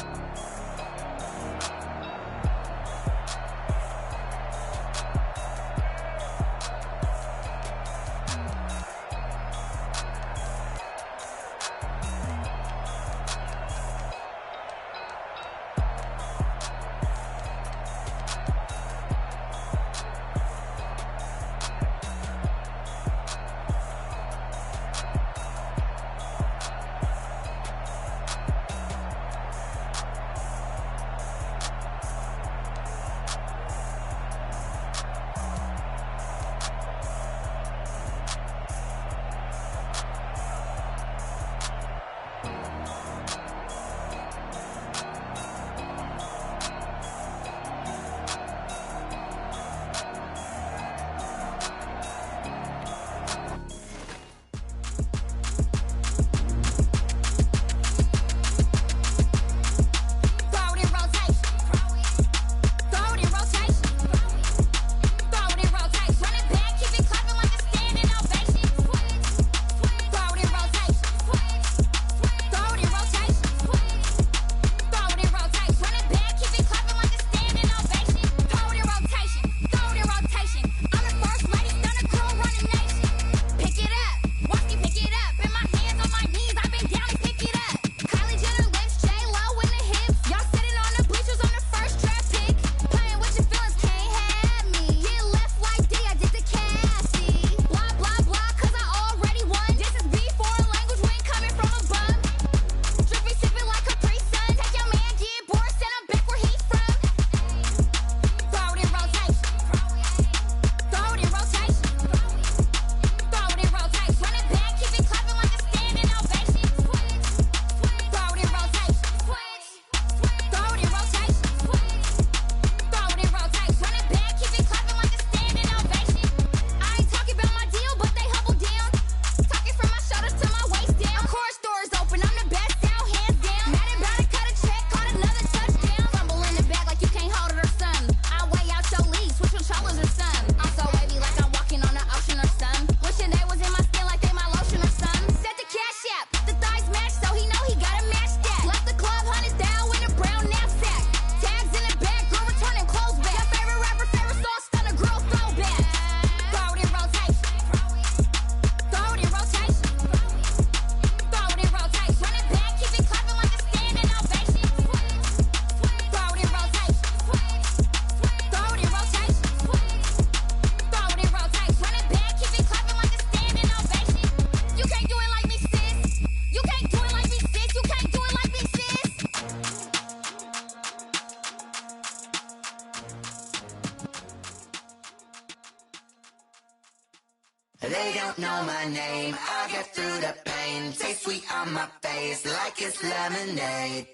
They don't know my name, I get through the pain. Taste sweet on my face like it's lemonade.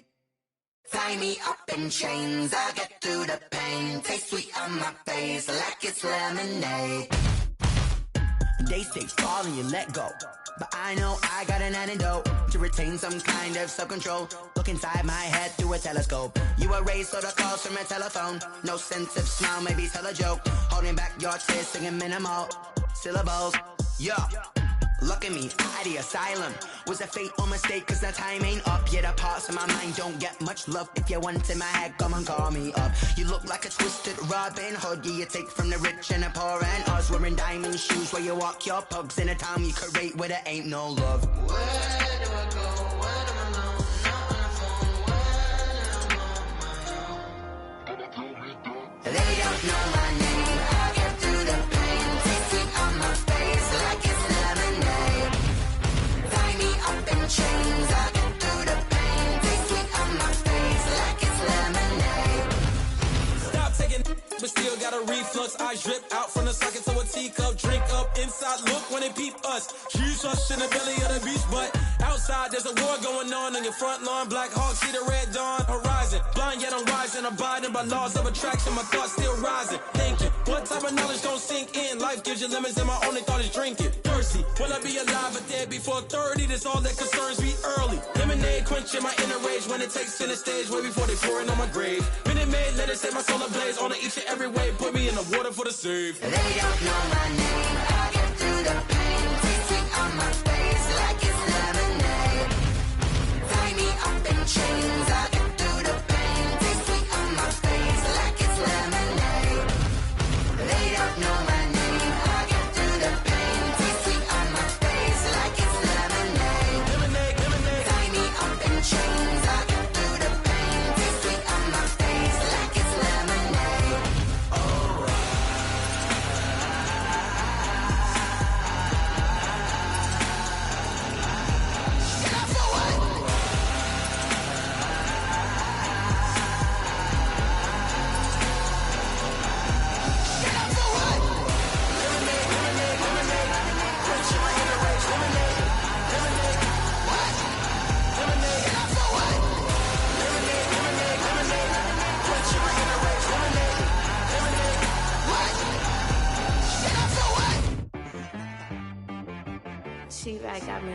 Tie me up in chains, I get through the pain. Taste sweet on my face like it's lemonade. They say fall and you let go, but I know I got an antidote to retain some kind of self-control. Look inside my head through a telescope. You erase all the calls from a telephone. No sense of smile, maybe tell a joke. Holding back your tears, singing minimal syllables. Yeah, look at me, out of the asylum. Was a fate or mistake, cause the time ain't up. Yeah, the parts of my mind don't get much love. If you want in my head, come and call me up. You look like a twisted Robin Hood. Yeah, you take from the rich and the poor and us. Wearing diamond shoes where you walk your pugs. In a town you create where there ain't no love. Where do I go? Where do I know? Not on my own. They don't know my name. I get through the pain. Taste sweet on my face like it's lemonade. Tie me up in chains. I get through the pain. Taste sweet on my face like it's lemonade. Stop taking, but still got a reflux. Eyes drip out from the socket to a teacup. Drink up inside. Look when they peep us. Choose us in the belly of the beast, but outside. outside, there's a war going on your front lawn. Black Hawk, see the red dawn horizon. Blind yet I'm rising, abiding by laws of attraction. My thoughts still rising. Thinking, what type of knowledge don't sink in? Life gives you lemons and my only thought is drinking. Thirsty, will I be alive or dead before 30? That's all that concerns me early. Lemonade quenching my inner rage when it takes center stage way before they pour it on my grave. Minute Maid, let it set my soul ablaze on each and every way. Put me in the water for the save. They don't know my name. I get through the pain. Taste sweet on my face like it's lemonade. Tie me up in chains. I get through the pain. Taste sweet on my face like it's lemonade. They don't know my name. I get through the pain. Taste sweet on my face like it's lemonade. Lemonade, lemonade. Tie me up in chains. I get through the pain. Taste sweet on my face like it's lemonade. She right, got me.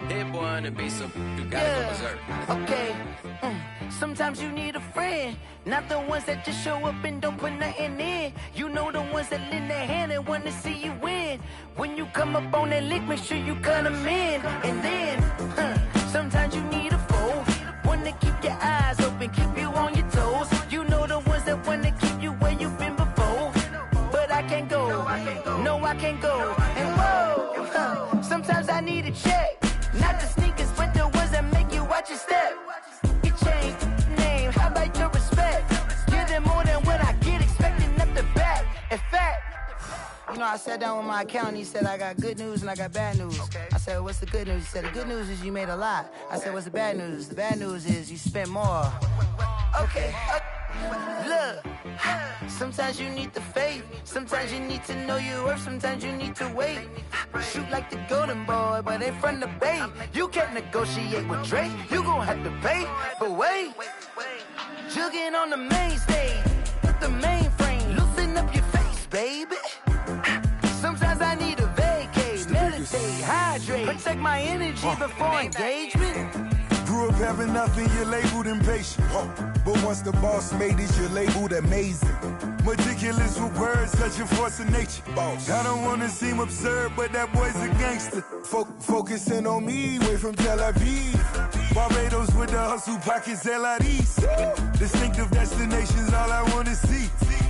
Hit boy on the beat, so you gotta go berserk. Okay. Sometimes you need a friend, not the ones that just show up and don't put nothing in. You know the ones that lend their hand and want to see you win. When you come up on that lick, make sure you cut them in. And then, sometimes you need a foe, one to keep your eyes open, keep you on your toes. You know the ones that want to keep you where you've been before. But I can't go, no I can't go. And whoa, sometimes I need a check, not the sneakers, but the ones that make you watch your step. Your chain, name, how about your respect? Give them more than what I get, expecting up the back. In fact, you know, I sat down with my accountant. He said, I got good news and I got bad news. I said, what's the good news? He said, the good news is you made a lot. I said, what's the bad news? The bad news is you spent more. Okay. Look, sometimes you need the faith. Sometimes you need to know your worth. Sometimes you need to wait. Shoot like the golden boy, but they from the bay. You can't negotiate with Drake. You gon' have to pay. But wait, jugging on the main stage with the mainframe. Loosen up your face, baby. Sometimes I need a vacate, meditate, hydrate, protect my energy before engagement. Grew up having nothing, you're labeled impatient. But once the boss made it, you're labeled amazing. Meticulous with words, such a force of nature. I don't wanna seem absurd, but that boy's a gangster. Focusing on me, way from Tel Aviv. Barbados with the hustle pockets, LIDs. Distinctive destinations, all I wanna see.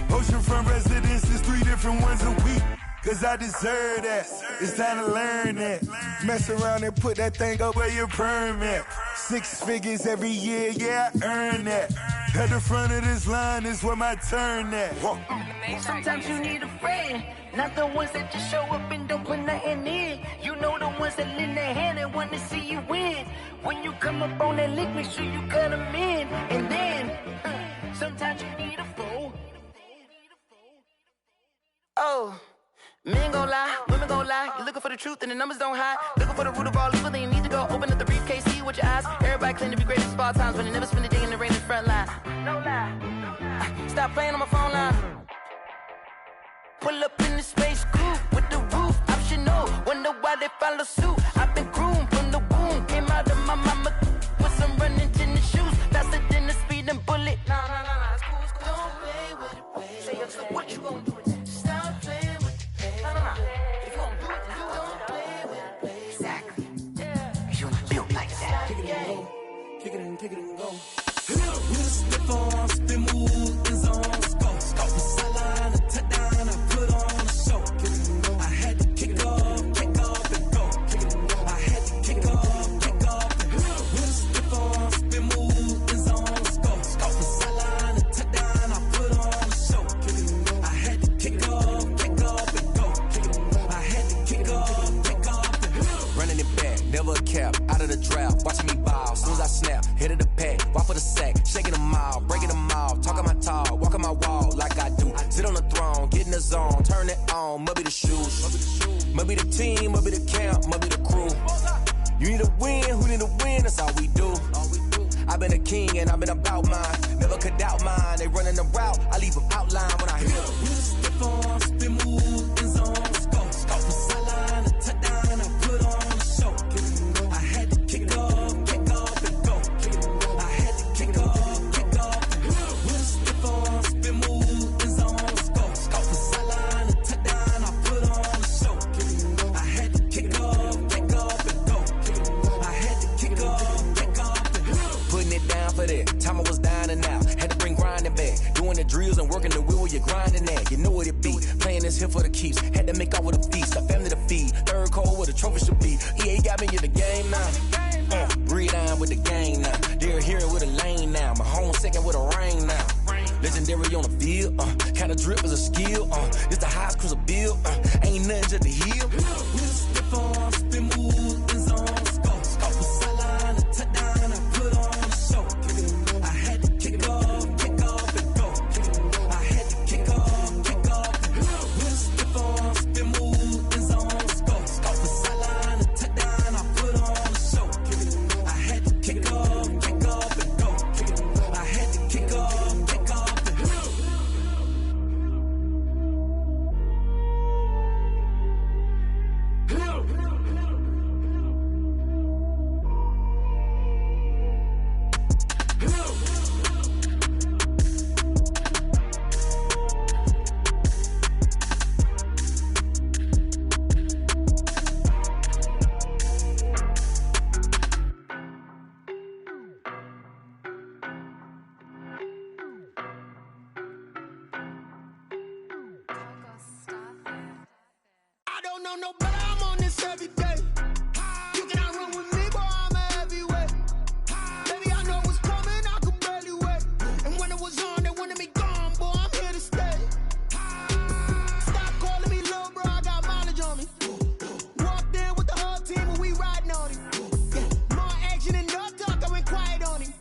Oceanfront residences, 3 different ones a week. Cause I deserve that, it's time to learn that. Mess around and put that thing up where your perm at. 6 figures every year, yeah, I earn that. At the front of this line is where my turn at. Sometimes you need a friend, not the ones that just show up and don't put nothing in. You know the ones that lend their hand and want to see you win. When you come up on that lick, make sure you cut them in. And then, sometimes you need a foe. Oh. Men gon' lie, women gon' lie. You're looking for the truth and the numbers don't hide. Looking for the root of all evil, then you need to go open up the briefcase, see with your eyes. Everybody claim to be greatest of all times, but they never spend a day in the rain in the front line. No lie. Stop playing on my phone line. Pull up in the space coupe with the roof optional. Wonder why they follow suit. I've been groomed from the womb. Came out of my mama with some running tennis shoes. Faster than the speeding bullet. Nah, it's cool, it's cool. Don't play with it, baby. Say, what you gon' do? Stop playing. If you gon' do it, then you don't play with it, baby. Exactly. You built like that. Kick it and go. Kick it and go. We just slip on, spin move, and zone, scope. From sideline to touchdown, I put on a show. I had to kick off and go. I had to kick off and go. We just slip on, spin move, and zone, scope. From sideline to touchdown, I put on a show. I had to kick off and go. Running it back, never a cap, out of the draft, watching me ball, soon as I snap, hit of the pack, walk for the sack, shaking them all, breaking them all, talking my talk, walking my wall like I do, sit on the throne, get in the zone, turn it on, on, must be the shoes. Must be the team, must be the camp, must be the crew. You need a win, who need a win, that's all we do. I've been a king and I've been about mine. Never could doubt mine, they running the route, I leave them outline when I hit them. We just step on, spin, move, in zone, let's go. Scout the sideline, a touchdown, I put on a show. I had to kick off and go. I had to kick off and go. We just step on, spin, move, in zone, let's go. Scout the sideline, a touchdown, I put on a show. I had to kick off and go. I had to kick off and go. Putting it down for that, time I was down and out. Had to bring grinding back, doing the drills and working the wheel where you're grinding at. You know what it be, playing this here for the keeps. Had to make off with a feast, a family to feed. Third cold where the trophy should be. EA got me in the game now. Breathe on with the game now. They're here with a lane now. My home second with a rain now. Legendary on the field, kinda drip as a skill. It's the highest cruiser bill, ain't nothing just the hill. We just step on, spin, move, in zone, let's go. Scout the sideline, a touchdown, I put on a show. I had to kick off and go. I had to kick off and go. We just step on, spin, move, in zone, let's go. Scout the sideline, a touchdown, I put on a show. I had to kick off and go. I had to kick off and go. I don't know no better, I'm on this every day. You cannot run with me, boy, I'm a heavyweight. Baby, I know what's coming, I could barely wait. And when it was on, they wanted me gone, boy, I'm here to stay. Stop calling me little bro, I got mileage on me. Walked in with the whole team and we riding on him. Yeah, more action and no talk, I went quiet on him.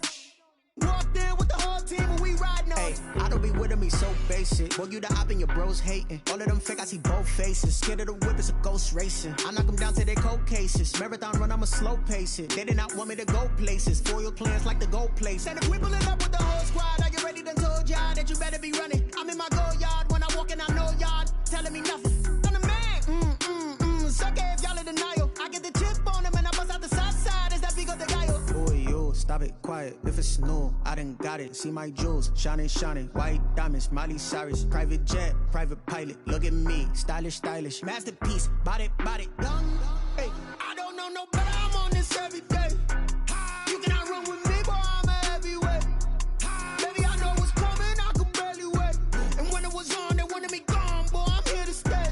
Walked in with the whole team and we riding on him. I don't be with me so basic. Boy, you the op and your bros hating. All of them fake, I see both faces. Scared of the whip, it's a ghost racing. I knock them down to their cold cases. Marathon run, I'ma slow pace it. They did not want me to go places. Foil plans like the go place. And if we pulling up with the whole squad, are you ready? Done told y'all that you better be running. I'm in my go yard when I walk in, I know y'all telling me nothing. I'm the man. Suck it if y'all in denial. I get the chip on them and I bust out the south side. Is that Vigo the guy? Boy, you stop it, quiet. If it's new, I done got it. See my jewels, shining, white diamonds, Miley Cyrus, private jet, private pilot. Look at me, stylish, masterpiece, body, done. Hey, I don't know no better, I'm on this every day. You cannot run with me, boy, I'm a heavyweight. Baby, I know what's coming, I could barely wait. And when it was on, they wanted me gone, boy, I'm here to stay.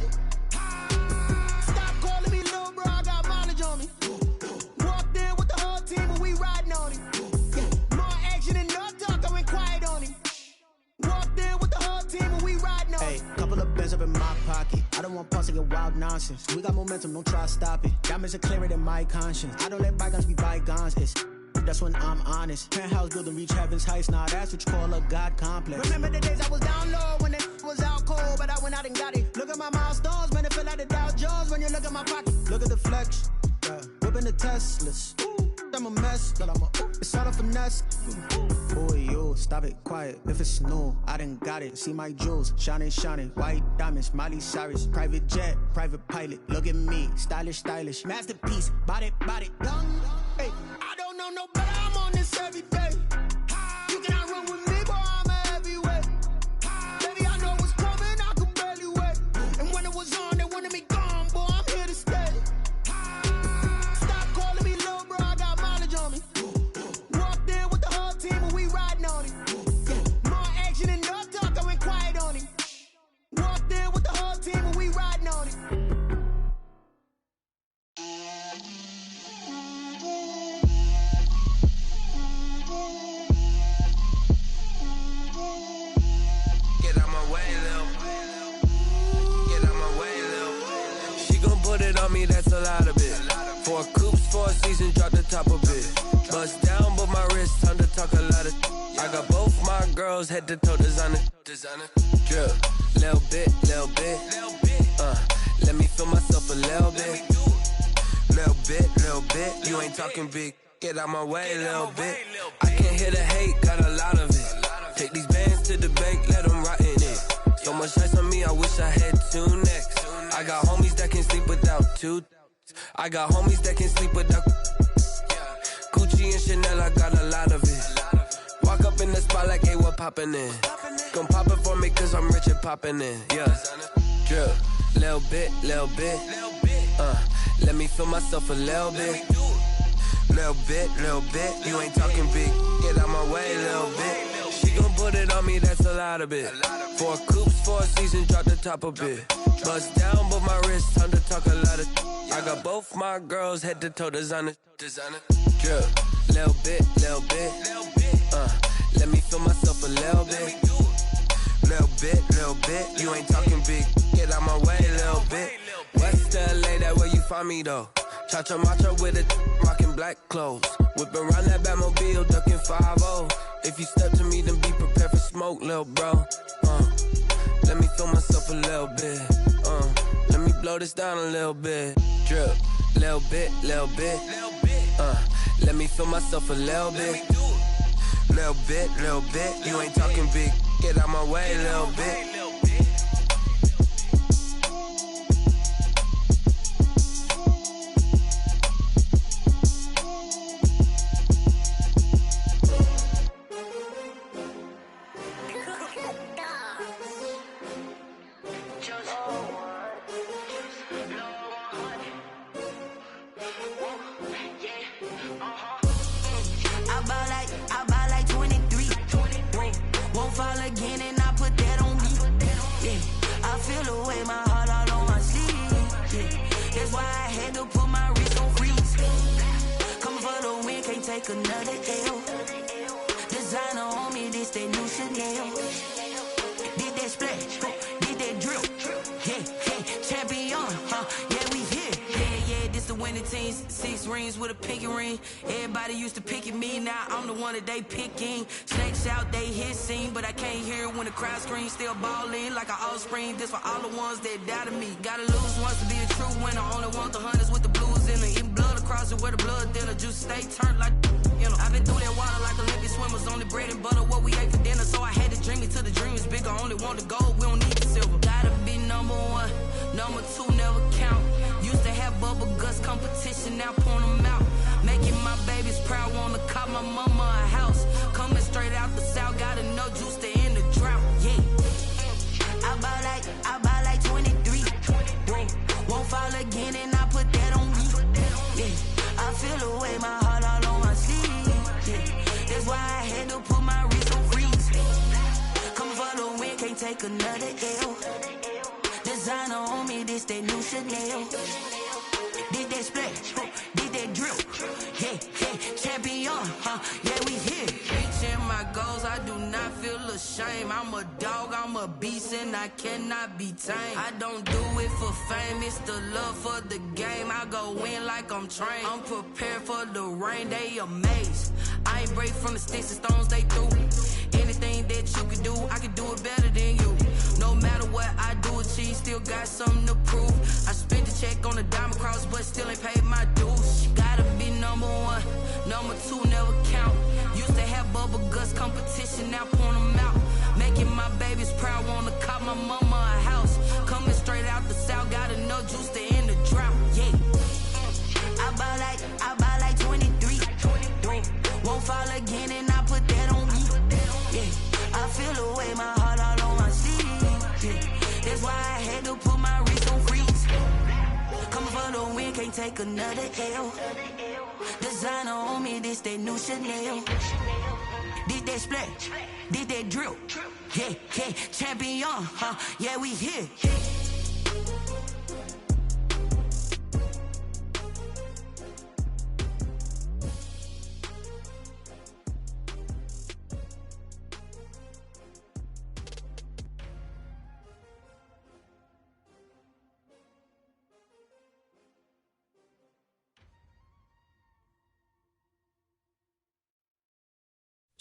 Stop calling me little bro, I got mileage on me. Walked in with the whole team and we riding on him. Yeah, more action and no talk, I went quiet on him. Walked in with the whole team and we riding on him. Hey, couple of bands up in my pocket. I don't want pause to get wild nonsense. We got momentum, don't try to stop it. Diamonds are clearer than my conscience. I don't let bygones be bygones. That's when I'm honest. Penthouse building, reach heaven's heights. Nah, that's what you call a God complex. Remember the days I was down low when it was out cold, but I went out and got it. Look at my milestones, man, it feel like the Dow Jones when you look at my pocket. Look at the flex, whipping the Teslas. I'm a mess, but it's all a finesse. Boy, you stop it, quiet. If it's new, I done got it. See my jewels, shining, white diamonds, Miley Cyrus, private jet, private pilot. Look at me, stylish, masterpiece, body, done. Hey, I don't know no better, I'm on this every day. You cannot run with me, boy, I'm a heavyweight. Baby, I know what's coming, I could barely wait. And when it was on, they wanted me gone, boy, I'm here to stay. Stop calling me little bro, I got mileage on me. Walked in with the whole team and we riding on him. Yeah, more action and no talk, I went quiet on him. Walked in with the whole team and we riding on him. Put it on me, that's a lot of it. 4 coops, 4 seasons, drop the top of it. Bust down, but my wrist, time to talk a lot of. I got both my girls, head to toe designer. Drip, little bit. bit. You ain't talking big. Get out my way, little bit. I can't hear the hate, got a lot of it. Take these bands to the bank, let them rot in it. So much ice on me, I wish I had two necks. I got homies that can sleep without two. I got homies that can sleep without Gucci and Chanel, I got a lot of it. Walk up in the spot like, hey, what poppin' in? Gon' pop it for me cause I'm rich and poppin' in. Yeah, drip, little bit. Let me feel myself a little bit. Little bit, you ain't talking big. Get out my way, little bit. She gon' put it on me, that's a lot of it. 4 coops, 4 seasons, drop the top a bit. Bust down, but my wrist, time to talk a lot of. I got both my girls head to toe designer. Drip, little bit. Let me feel myself a little bit. Little bit, you ain't talking big. Get out my way, little bit. West LA, that where you find me though. Cha-cha matcha with a rockin' black clothes. Whippin' around that Batmobile, duckin' 5-0. If you step to me, then be prepared for smoke, lil' bro. Let me feel myself a little bit. Let me blow this down a little bit. Drip, little bit. Let me feel myself a little bit. Little bit. You ain't talking big. Get out my way, little bit. Another L. Designer on me, this that new Chanel. Did that splash, did that drill. Yeah, champion, yeah, we here. Yeah, this the winning team. 6 rings with a pinky ring. Everybody used to pick at me, now I'm the one that they picking. Snakes out, they hit scene, but I can't hear it when the crowd screams. Still ballin' like an offspring. This for all the ones that doubted me. Gotta lose once to be a true winner. Only want the hunters with the blues in it. Eating blood across it where the blood dinner. Juice stay turned like. You know, I've been through that water like Olympic swimmers. Only bread and butter, what we ate for dinner. So I had to dream it till the dream is bigger. Only want the gold, we don't need the silver. Gotta be number 1, number 2 never count. Used to have bubble guts competition, now point them out. Making my babies proud, wanna cop my mama a house. Coming straight out the south, gotta know juice to end the drought. Yeah, I buy like 23. Won't fall again and I put that on me. Yeah, I feel the way my heart all on my sleeve. That's why I had to put my wrist on freeze. Come for the win, can't take another L. Designer on me, this that new Chanel. Did that splash, did that drill. Yeah, champion, yeah, we here. Reaching my goals, I do not feel ashamed. I'm a dog, I'm a beast, and I cannot be tamed. I don't do it for fame, it's the love for the game. I go in like I'm trained. I'm prepared for the rain, they amazed. I ain't break from the sticks and stones they threw. Anything that you can do, I can do it better than you. No matter what I do, achieve, still got something to prove. I spent the check on the diamond cross, but still ain't paid my dues. Gotta be number 1, number 2 never count. Used to have bubble guts competition, now point them out. Making my babies proud, wanna cop my mama a house. Coming straight out the south, gotta know juice to end the drought. Yeah, I buy like 23. Won't fall again and I put that on me. Yeah, I feel the way my heart all on my sleeve. Yeah, that's why I had to put my wrist on freeze. Coming for the win, can't take another L. Designer on me, this that new Chanel. Did that splash, did that drill. Yeah, champion, yeah, we here.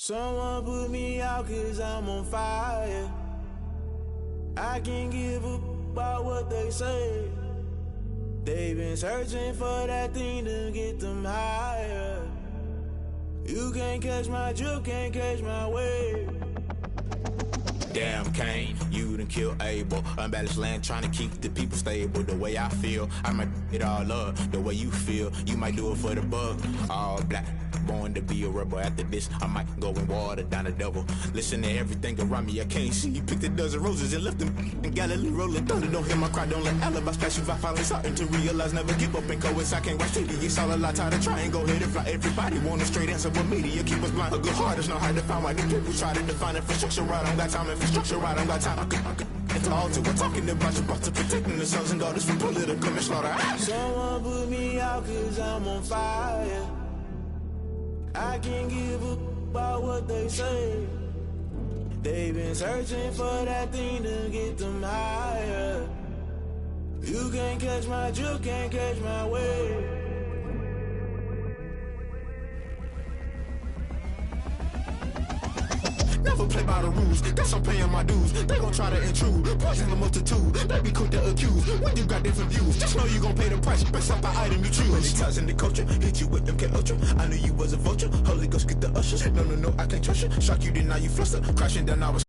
Someone put me out 'cause I'm on fire. I can't give up about what they say. They been searching for that thing to get them higher. You can't catch my drift, can't catch my wave. Damn, Kane, you done killed Abel. Unbalanced land, trying to keep the people stable. The way I feel, I might it all up. The way you feel, you might do it for the buck. All black, born to be a rebel. After this, I might go and water down the devil. Listen to everything around me, I can't see. Picked a dozen roses and left them in Galilee rolling thunder. Don't hear my cry, don't let alibis pass you. I finally starting to realize, never give up and coincide. Can't watch TV, it's all a lot. Tired of trying, go ahead and fly. Everybody want a straight answer, but media keep us blind. A good heart is not hard to find. Why do people try to define infrastructure right? I don't got time, infrastructure right, I don't got time. It's the altar, we're talking about you, about to protecting the sons and daughters from political manslaughter. Someone put me out cause I'm on fire. I can't give a about what they say. They've been searching for that thing to get them higher. You can't catch my drift, can't catch my wave. Never play by the rules, that's I'm paying my dues. They gon' try to intrude, poison the multitude. They be quick to accuse, when you got different views. Just know you gon' pay the price, based off the item you choose. Many ties in the culture, hit you with MK Ultra. I knew you was a vulture, Holy Ghost get the ushers. No, I can't trust you. Shock you, then now you fluster. Crashing down, I was